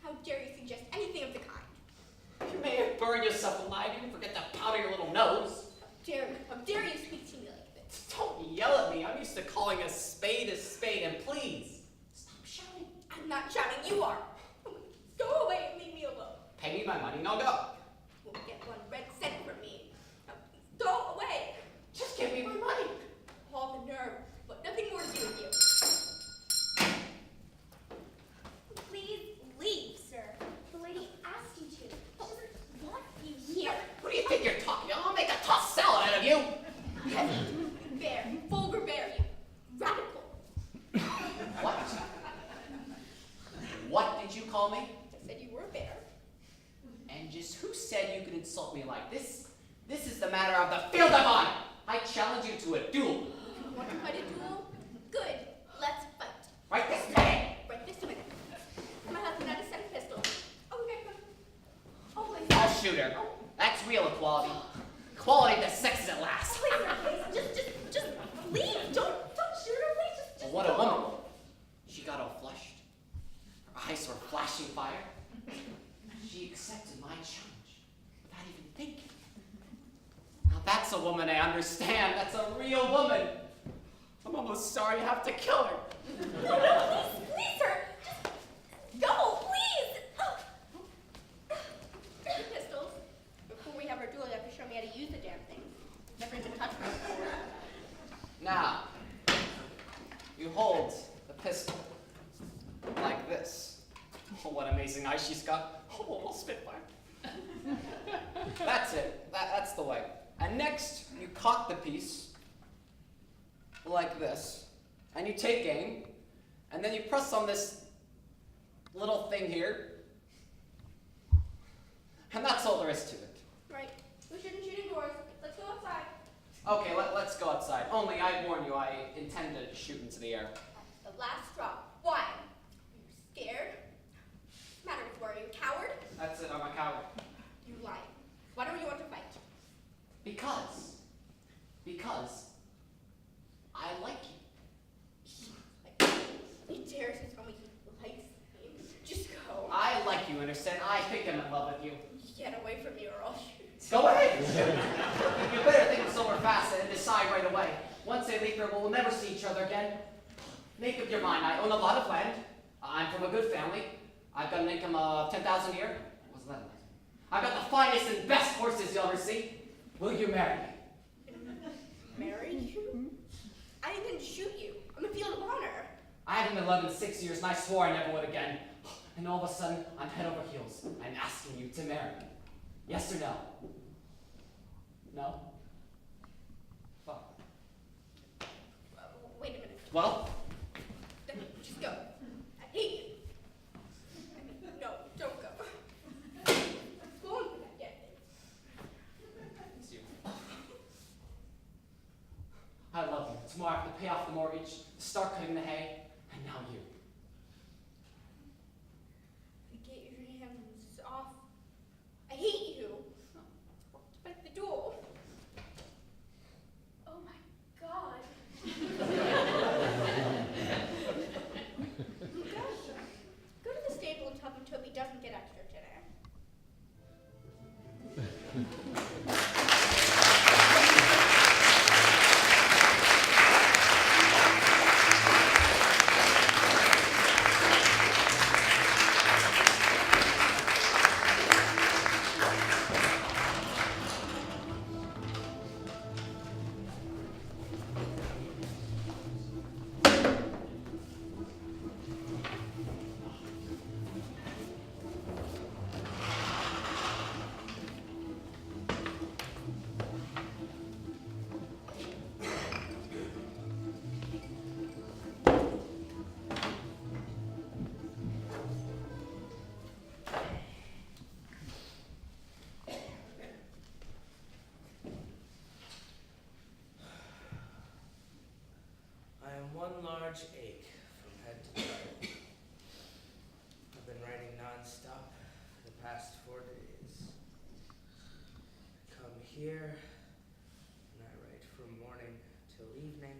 How dare you suggest anything of the kind?
You may have burned yourself alive. You didn't forget to powder your little nose.
How dare you speak to me like this?
Don't used to calling a spade, and please, stop shouting.
I'm not shouting, you are. Go away and leave me alone.
Pay me my money and I'll go.
Won't get 1 red cent from me. Go away.
Just give me my money.
All the nerve, but nothing more to do with you.
Please leave, sir. The lady asked you to. She doesn't want you here.
What do you think you're talking? I'll make a tossed salad out of you.
Peasant, bear, vulgar bear, you radical.
What? What did you call me?
I said you were a bear.
And just who said you could insult me like this? This is the matter of the field of honor. I challenge you to a duel.
Want to fight a duel? Good. Let's fight.
Right this minute.
Right this minute. My husband had a set of pistols. Oh, okay. Oh, please.
I'll shoot her. That's real equality. Equality that sex is at last.
Please, sir, please. Just leave. Don't shoot her, please. Just
What a
go.
woman. She got all flushed. Her eyes were flashing fire. She accepted my challenge without even thinking. Now that's a woman I understand. That's a real woman. I'm almost sorry I have to kill her.
No, please, sir. Just go, please.
Take the pistols. Before we have our duel, you have to show me how to use the damn thing. Never even touched one before.
Now, you hold the pistol like this. Oh, what amazing eyes she's got. Oh, little spitfire. That's it. That's the way. And next, you cock the piece like this, and you take aim, and then you press on this little thing here, and that's all there is to it.
Right. We shouldn't shoot indoors. Let's go outside.
Okay, let's go outside. Only, I warn you, I intend to shoot into the air.
That's the last straw. Why? Are you scared? What's the matter with you? Are you a coward?
That's it, I'm a coward.
You lying. Why don't you want to fight?
Because I like you.
Like, he dares to tell me he likes me. Just go.
I like you, understand? I think I'm in love with you.
Get away from me or I'll shoot.
Go ahead. You better think this over fast and decide right away. Once I leave here, we'll never see each other again. Make up your mind. I own a lot of land. I'm from a good family. I've got an income of $10,000 a year. Wasn't that nice? I've got the finest and best horses you'll ever see. Will you marry me?
Marry you? I didn't intend to shoot you. I'm a field of honor.
I haven't been loved in 6 years, and I swore I never would again. And all of a sudden, I'm head over heels. I'm asking you to marry me. Yes or no? No? Fuck.
Wait a minute.
Well?
Just go. I hate you. I mean, no, don't go. Go on for that damn thing.
It's you. I love you. Tomorrow I have to pay off the mortgage, start cutting the hay, and now you.
Get your hands off. I hate you. Fight the duel.
Oh my God.
Go to the stable and tell them Toby doesn't get extra today.
I am one large ache from head to toe. I've been writing non-stop for the past 4 days. I come here, and I write from morning till evening,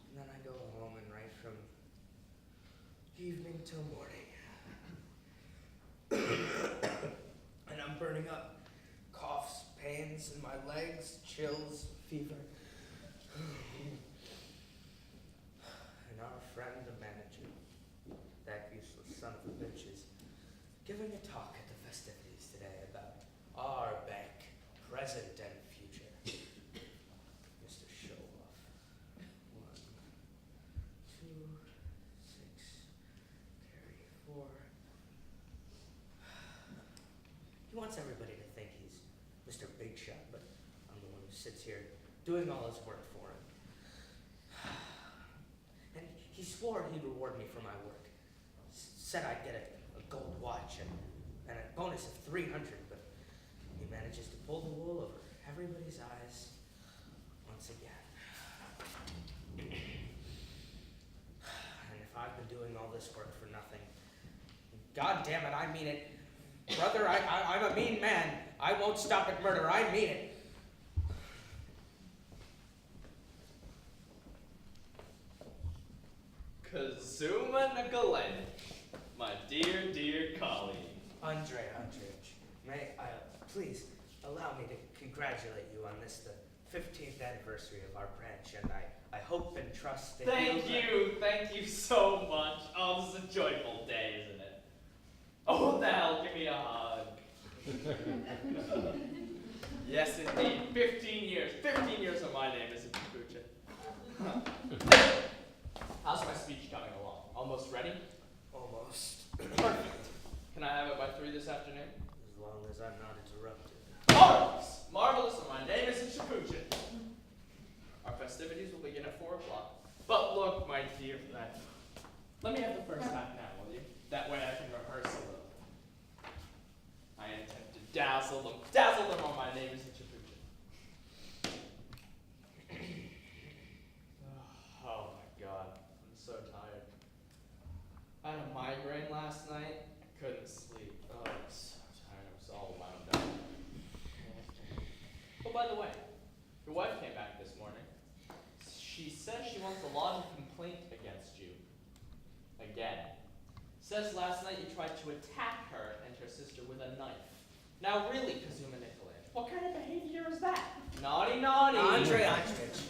and then I go home and write from evening till morning. And I'm burning up. Coughs, pains in my legs, chills, fever. giving a talk at the festivities today about our bank, present and future. Mr. Chekhov. 1, 2, 6, carry 4. He wants everybody to think he's Mr. Big Shot, but I'm the one who sits here doing all his work for him. And he swore he'd reward me for my work. Said I'd get a gold watch and a bonus of 300, but he manages to pull the wool over everybody's eyes once again. And if I've been doing all this work for nothing, God damn it, I mean it. Brother, I'm a mean man. I won't stop at murder. I mean it.
Kazuma Nikolai, my dear, dear colleague.
Andrei Andreevich, may I please allow me to congratulate you on this, the 15th anniversary of our branch, and I hope and trust that
Thank you so much. Oh, this is a joyful day, isn't it? Oh, what the hell, give me a hug. Yes, indeed, 15 years of my name is Kabucha. How's my speech coming along? Almost ready?
Almost.
Perfect. Can I have it by 3 this afternoon?
As long as I'm not interrupted.
Marvelous! Marvelous, and my name is Shakuchin. Our festivities will begin at 4 o'clock. But look, my dear friend, let me have the first half now, will you? That way I can rehearse a little. I intend to dazzle them on my name is Shakuchin. Oh my God, I'm so tired. I had a migraine last night. I couldn't sleep. Oh, I was so tired. I was all wound up. Oh, by the way, your wife came back this morning. She says she wants to lodge a complaint against you. Again. Says last night you tried to attack her and her sister with a knife. Now really, Kazuma Nikolai, what kind of behavior is that? Naughty, naughty.
Andrei Andreevich,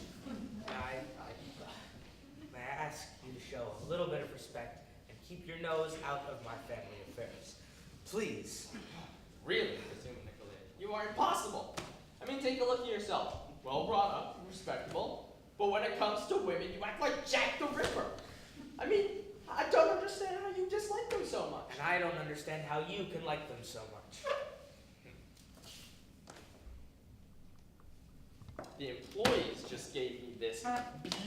may I ask you to show a little bit of respect and keep your nose out of my family affairs. Please.
Really, Kazuma Nikolai, you are impossible. I mean, take a look at yourself. Well brought up, respectable, but when it comes to women, you act like Jack the Ripper. I mean, I don't understand how you dislike them so much.
And I don't understand how you can like them so much.
The employees just gave me this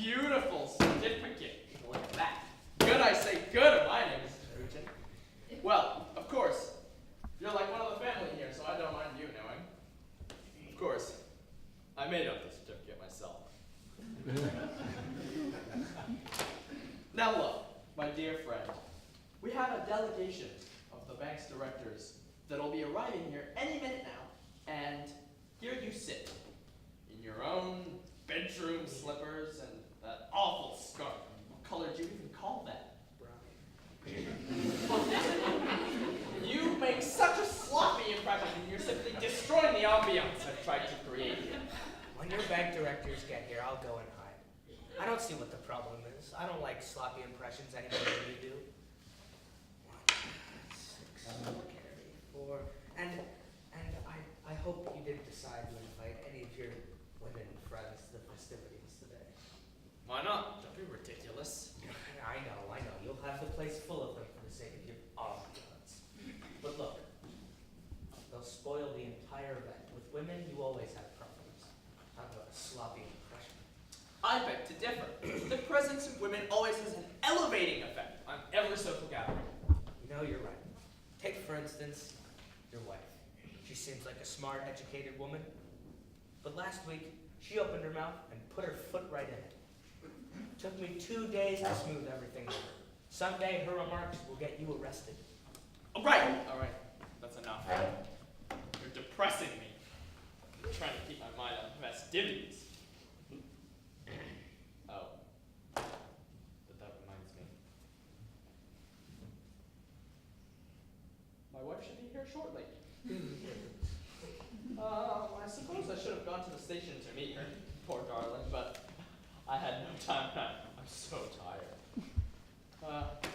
beautiful certificate. Look at that. Good, I say good of my name, Mrs. Ruchin. Well, of course, you're like one of the family here, so I don't mind you knowing. Of course, I made up the certificate myself. Now look, my dear friend, we have a delegation of the bank's directors that'll be arriving here any minute now, and here you sit, in your own bedroom slippers and that awful scarf. What color do you even call that? Brown. You make such a sloppy impression, and you're simply destroying the ambiance I've tried to create here.
When your bank directors get here, I'll go and hide. I don't see what the problem is. I don't like sloppy impressions any more than you do. 1, 6, carry 4. And I hope you didn't decide to invite any of your women friends to the festivities today.
Why not? Don't be ridiculous.
I know. You'll have the place full of them for the sake of your ambiance. But look, they'll spoil the entire event. With women, you always have problems. Talk about a sloppy impression.
I beg to differ. The presence of women always has an elevating effect on every social gathering.
You know, you're right. Take, for instance, your wife. She seems like a smart, educated woman. But last week, she opened her mouth and put her foot right in it. Took me 2 days to smooth everything over. Someday, her remarks will get you arrested.
All right. That's enough. You're depressing me. I'm trying to keep my mind on festivities. Oh. But that reminds me. My wife should be here shortly. I suppose I should have gone to the station to meet her, poor darling, but I had no time. I'm so tired.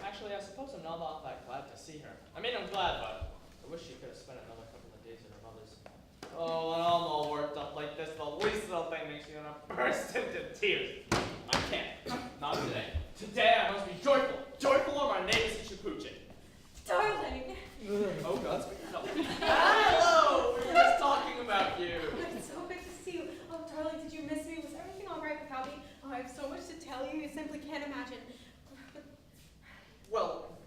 Actually, I suppose I'm not all that glad to see her. I mean, I'm glad, but I wish she could have spent another couple of days at her mother's. Oh, when I'm all worked up like this, the least little thing makes me want to burst into tears. I can't. Not today. Today I must be joyful. Joyful or my name is Chapuchin.
Darling,
Oh, God's no. Hello! We were just talking about you.
it's so good to see you. Oh, darling, did you miss me? Was everything all right without me? Oh, I have so much to tell you. You simply can't imagine.
Well,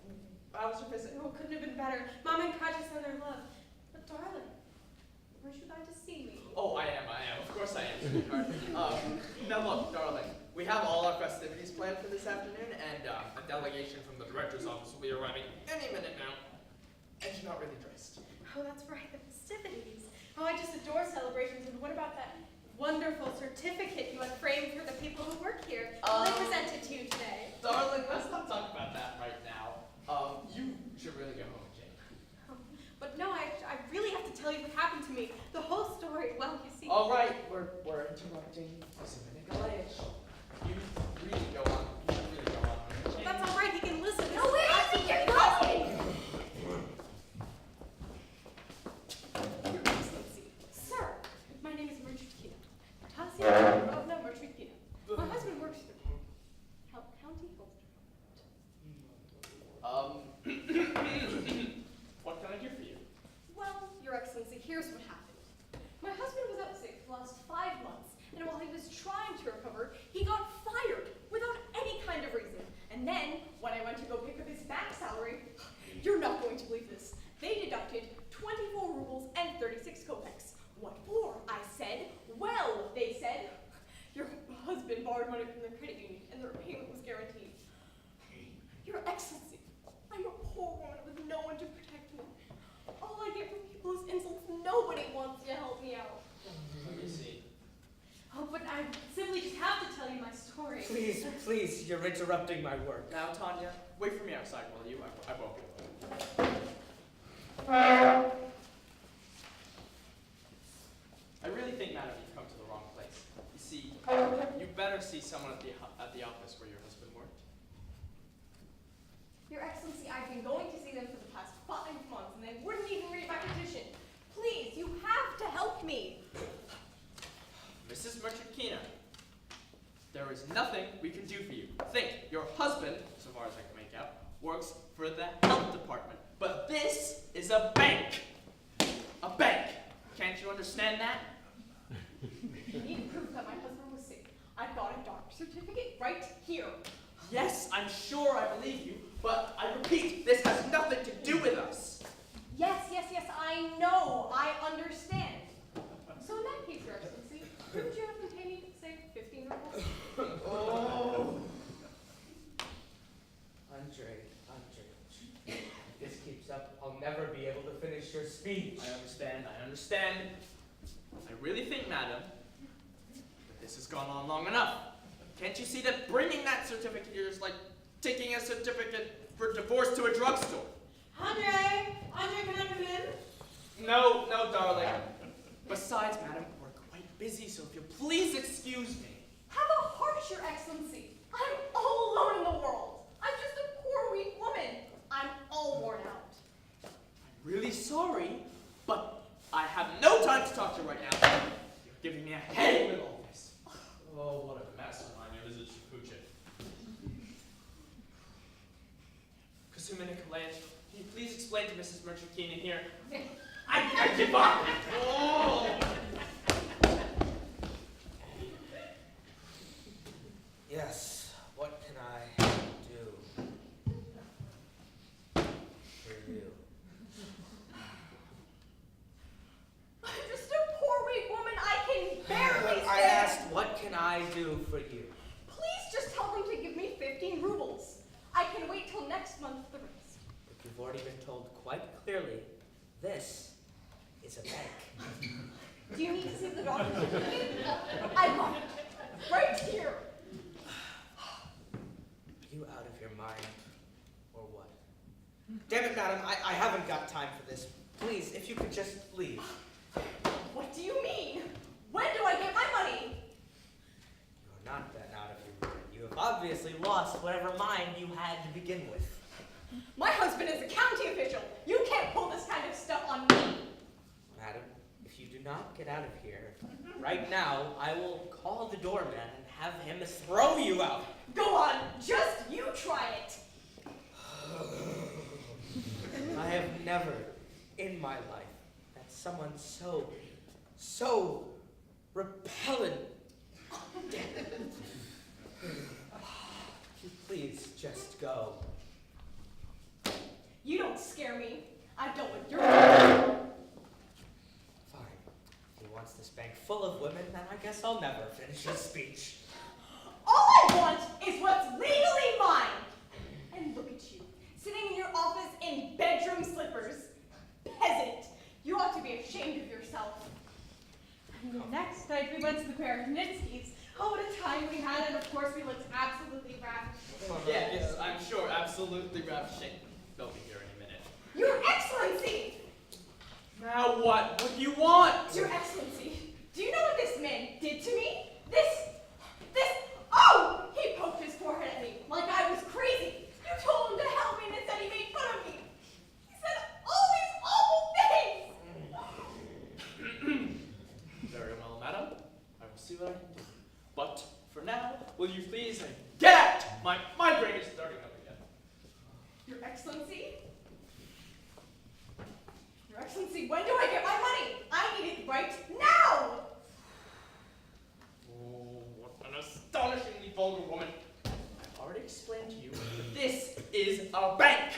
how was your visit?
Oh, couldn't have been better. Mom and Dad just sent their love. But darling, weren't you glad to see me?
Oh, I am. Of course I am, sweetheart. Now look, darling, we have all our festivities planned for this afternoon, and a delegation from the director's office will be arriving any minute now. And you're not really dressed.
Oh, that's right, the festivities. Oh, I just adore celebrations. And what about that wonderful certificate you had framed for the people who work here? Well, they presented to you today.
Darling, let's not talk about that right now. You should really go home, Jane.
But no, I really have to tell you what happened to me. The whole story. Well, you see.
All right, we're interrupting Nikolaevich. You really go on. You should really go on. Jane.
That's all right. He can listen.
No, wait, I think you're going!
Your Excellency, sir, my name is Merchutkina. Tasia Petrovna Merchutkina. My husband works for the county health department.
What can I do for you?
Well, Your Excellency, here's what happened. My husband was out sick for the last 5 months, and while he was trying to recover, he got fired without any kind of reason. And then, when I went to go pick up his back salary, you're not going to believe this. They deducted 24 rubles and 36 kopecks. What for? I said. Well, they said, your husband borrowed money from the credit union, and the repayment was guaranteed. Your Excellency, I'm a poor woman with no one to protect me. All I get from people is insults. Nobody wants to help me out.
Let me see.
Oh, but I simply just have to tell you my story.
Please, you're interrupting my work.
Now, Tanya, wait for me outside, will you? I won't be long. I really think, madam, you've come to the wrong place. You see, you better see someone at the office where your husband worked.
Your Excellency, I've been going to see them for the past 5 months, and they wouldn't even read my petition. Please, you have to help me.
Mrs. Merchutkina, there is nothing we can do for you. Think, your husband, so far as I can make out, works for the health department. But this is a bank. A bank. Can't you understand that?
You need proof that my husband was sick. I've got a doctor certificate right here.
Yes, I'm sure I believe you, but I repeat, this has nothing to do with us.
Yes, I know. I understand. So in that case, Your Excellency, couldn't you have them pay me, say, 15 rubles?
Oh.
Andre, if this keeps up, I'll never be able to finish your speech.
I understand. I really think, madam, that this has gone on long enough. Can't you see that bringing that certificate here is like taking a certificate for divorce to a drugstore?
Andre, can I come in?
No, darling. Besides, madam, we're quite busy, so if you'll please excuse me.
Have a heart, Your Excellency. I'm all alone in the world. I'm just a poor, weak woman. I'm all worn out.
I'm really sorry, but I have no time to talk to you right now. You're giving me a headache with all this. Oh, what a mess. My name is Chapuchin. Kasuma Nikolaevich, can you please explain to Mrs. Merchutkina here? I give up! Oh!
Yes, what can I do for you?
I'm just a poor, weak woman. I can barely stand.
I asked, what can I do for you?
Please just tell them to give me 15 rubles. I can wait till next month for the rest.
But you've already been told quite clearly, this is a bank.
Do you need to see the doctor? I got it. Right here.
Are you out of your mind, or what? Damn it, madam, I haven't got time for this. Please, if you could just leave.
What do you mean? When do I get my money?
You're not that out of your mind. You have obviously lost whatever mind you had to begin with.
My husband is a county official. You can't pull this kind of stuff on me.
Madam, if you do not get out of here, right now, I will call the doorman and have him throw you out.
Go on, just you try it.
I have never in my life met someone so repellent. Please just go.
You don't scare me. I don't want your money.
Fine. If he wants this bank full of women, then I guess I'll never finish his speech.
All I want is what's legally mine. And look at you, sitting in your office in bedroom slippers. Peasant. You ought to be ashamed of yourself. And the next night we went to the Kravnitsky's. Oh, what a time we had, and of course we looked absolutely ravishing.
Yes, I'm sure, absolutely ravishing. They'll be here any minute.
Your Excellency!
Now what would you want?
Your Excellency, do you know what this man did to me? Oh! He poked his forehead at me like I was crazy. You told him to help me and instead he made fun of me. He said all these awful things!
Very well, madam. I will see what I can do. But for now, will you please get out? My migraine is starting up again.
Your Excellency? Your Excellency, when do I get my money? I need it right now!
Oh, what an astonishingly vulgar woman. I've already explained to you that this is a bank.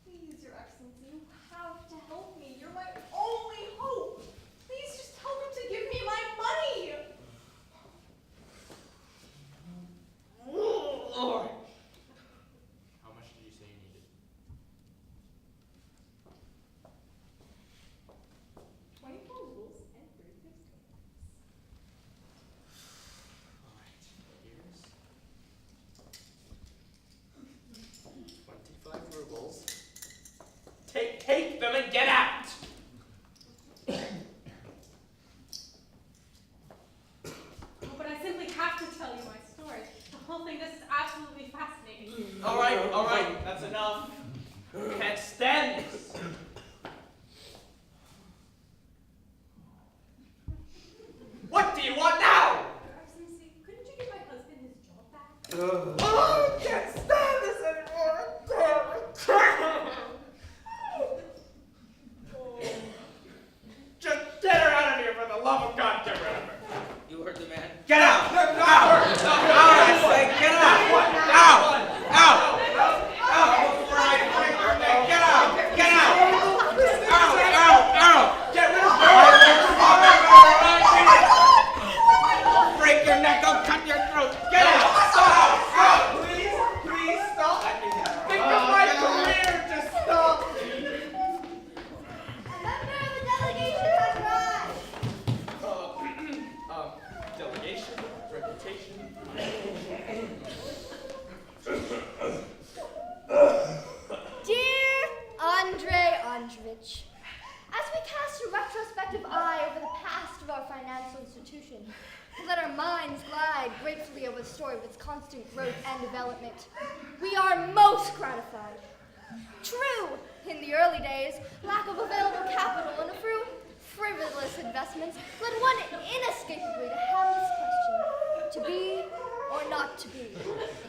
Please, Your Excellency, you have to help me. You're my only hope. Please just tell them to give me my money.
Lord. How much did you say you needed?
24 rubles and 36
All right, here's 25 rubles. Take them and get out.
Oh, but I simply have to tell you my story. The whole thing, this is absolutely fascinating.
All right, that's enough. I can't stand this. What do you want now?
Your Excellency, couldn't you give my husband his job back?
Oh, I can't stand this anymore. Just get her out of here, for the love of God, get rid of her.
You heard the man.
Get out!
Not her, not her.
Out, I say, get out! Out! Out! Out! Before I break your neck! Get out! Get out! Out! Out! Out!
Get rid of her.
I'll break your neck! I'll cut your throat! Get out!
Stop! Please stop. Think of my career. Just stop.
Member of the delegation has arrived.
Delegation, reputation.
Dear Andrei Androvich, as we cast a retrospective eye over the past of our financial institution, let our minds glide gratefully over the story of its constant growth and development, we are most gratified. True, in the early days, lack of available capital and a few frivolous investments led one inescapably to have this question, to be or not to be.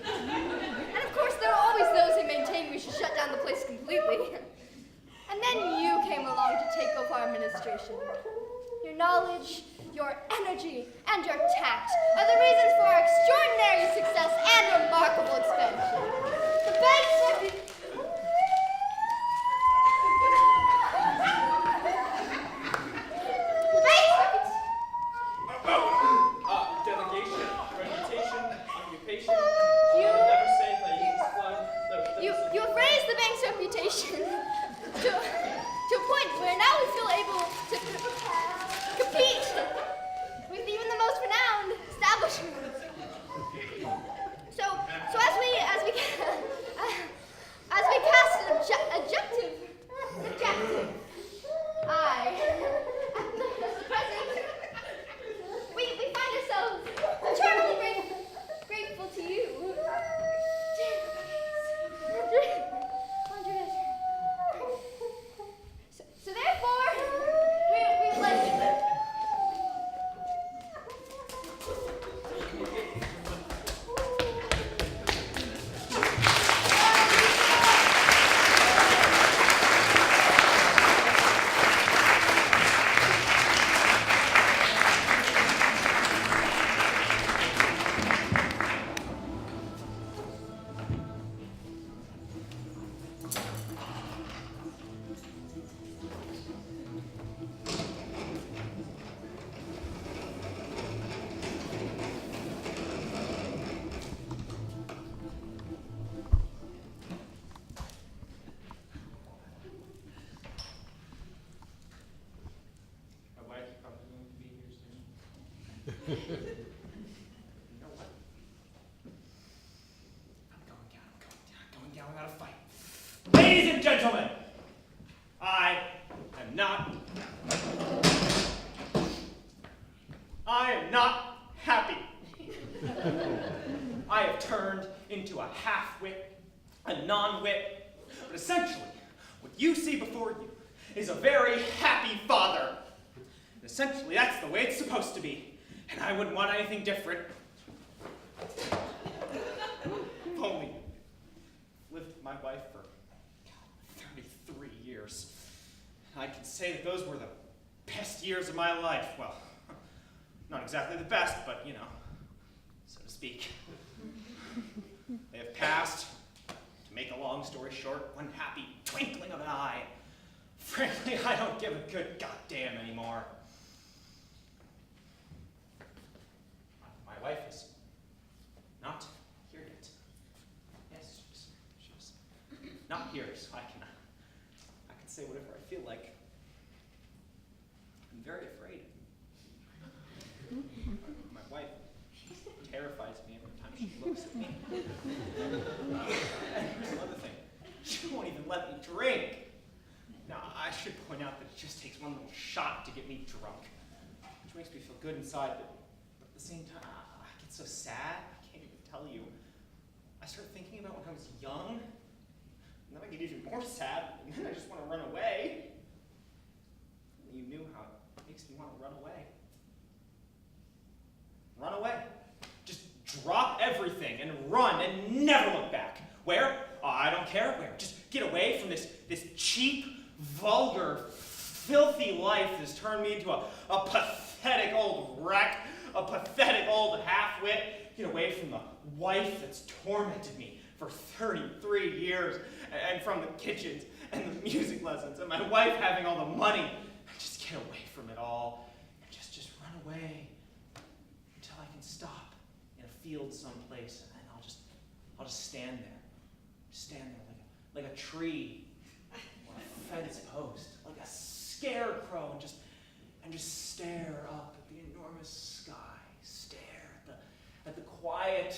And of course, there are always those who maintain we should shut down the place completely. And then you came along to take over our administration. Your knowledge, your energy, and your tact are the reasons for our extraordinary success and remarkable expansion. The bank's
Delegation, reputation, occupation. Never say ladies.
You have raised the bank's reputation to a point where now we feel able to compete with even the most renowned established
know what? I'm going down without a fight. Ladies and gentlemen, I am not happy. I have turned into a half-wit, a non-wit, but essentially, what you see before you is a very happy father. And essentially, that's the way it's supposed to be, and I wouldn't want anything different. I've only lived with my wife for 33 years. I can say that those were the best years of my life. Well, not exactly the best, but you know, so to speak. They have passed, to make a long story short, one happy twinkling of an eye. Frankly, I don't give a good goddamn anymore. My wife is not here yet. Yes, she's not here, so I can say whatever I feel like. I'm very afraid. My wife terrifies me every time she looks at me. And here's another thing. She won't even let me drink. Now, I should point out that it just takes one little shot to get me drunk, which makes me feel good inside, but at the same time, I get so sad, I can't even tell you. I start thinking about when I was young, and then I get even more sad, and then I just want to run away. You knew how it makes me want to run away. Run away. Just drop everything and run and never look back. Where? I don't care where. Just get away from this cheap, vulgar, filthy life that has turned me into a pathetic old wreck, a pathetic old half-wit. Get away from the wife that's tormented me for 33 years, and from the kitchens and the music lessons, and my wife having all the money. Just get away from it all, and just run away until I can stop in a field someplace, and then I'll just stand there like a tree or a fence post, like a scarecrow, and just stare up at the enormous sky, stare at the quiet,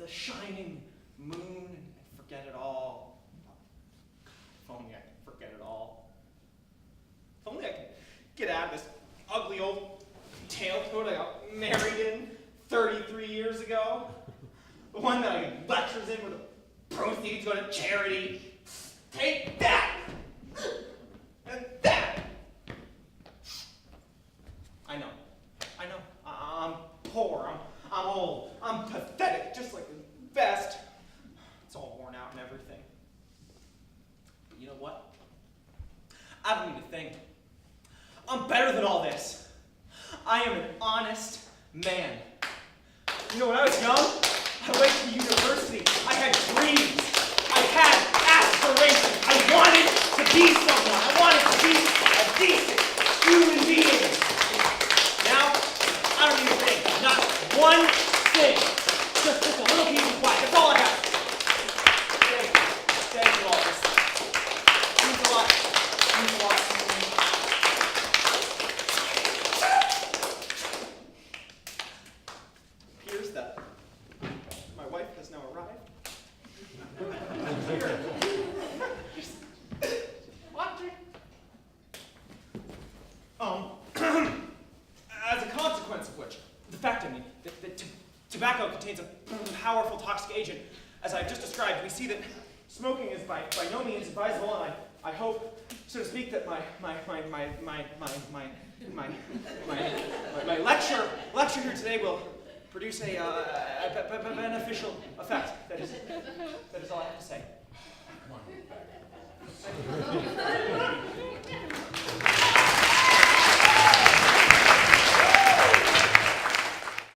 the shining moon, and forget it all. If only I could forget it all. If only I could get out of this ugly old tailcoat I got married in 33 years ago. The one that I get lectures in where the proceeds go to charity. Take that! And that! I know. I'm poor. I'm old. I'm pathetic, just like the best. It's all worn out and everything. But you know what? I don't need to think. I'm better than all this. I am an honest man. You know, when I was young, I went to university. I had dreams. I had aspirations. I wanted to be someone. I wanted to be a decent human being. Now, I don't need to think. Not one thing. Just a little peace and quiet. That's all I have. Thank you all. This means a lot. Means a lot. Here's that. My wife has now arrived. Here. Watching. As a consequence of which, the fact, that tobacco contains a powerful toxic agent, as I've just described, we see that smoking is by no means advisable, and I hope, so to speak, that my lecture here today will produce a beneficial effect. That is all I have to say.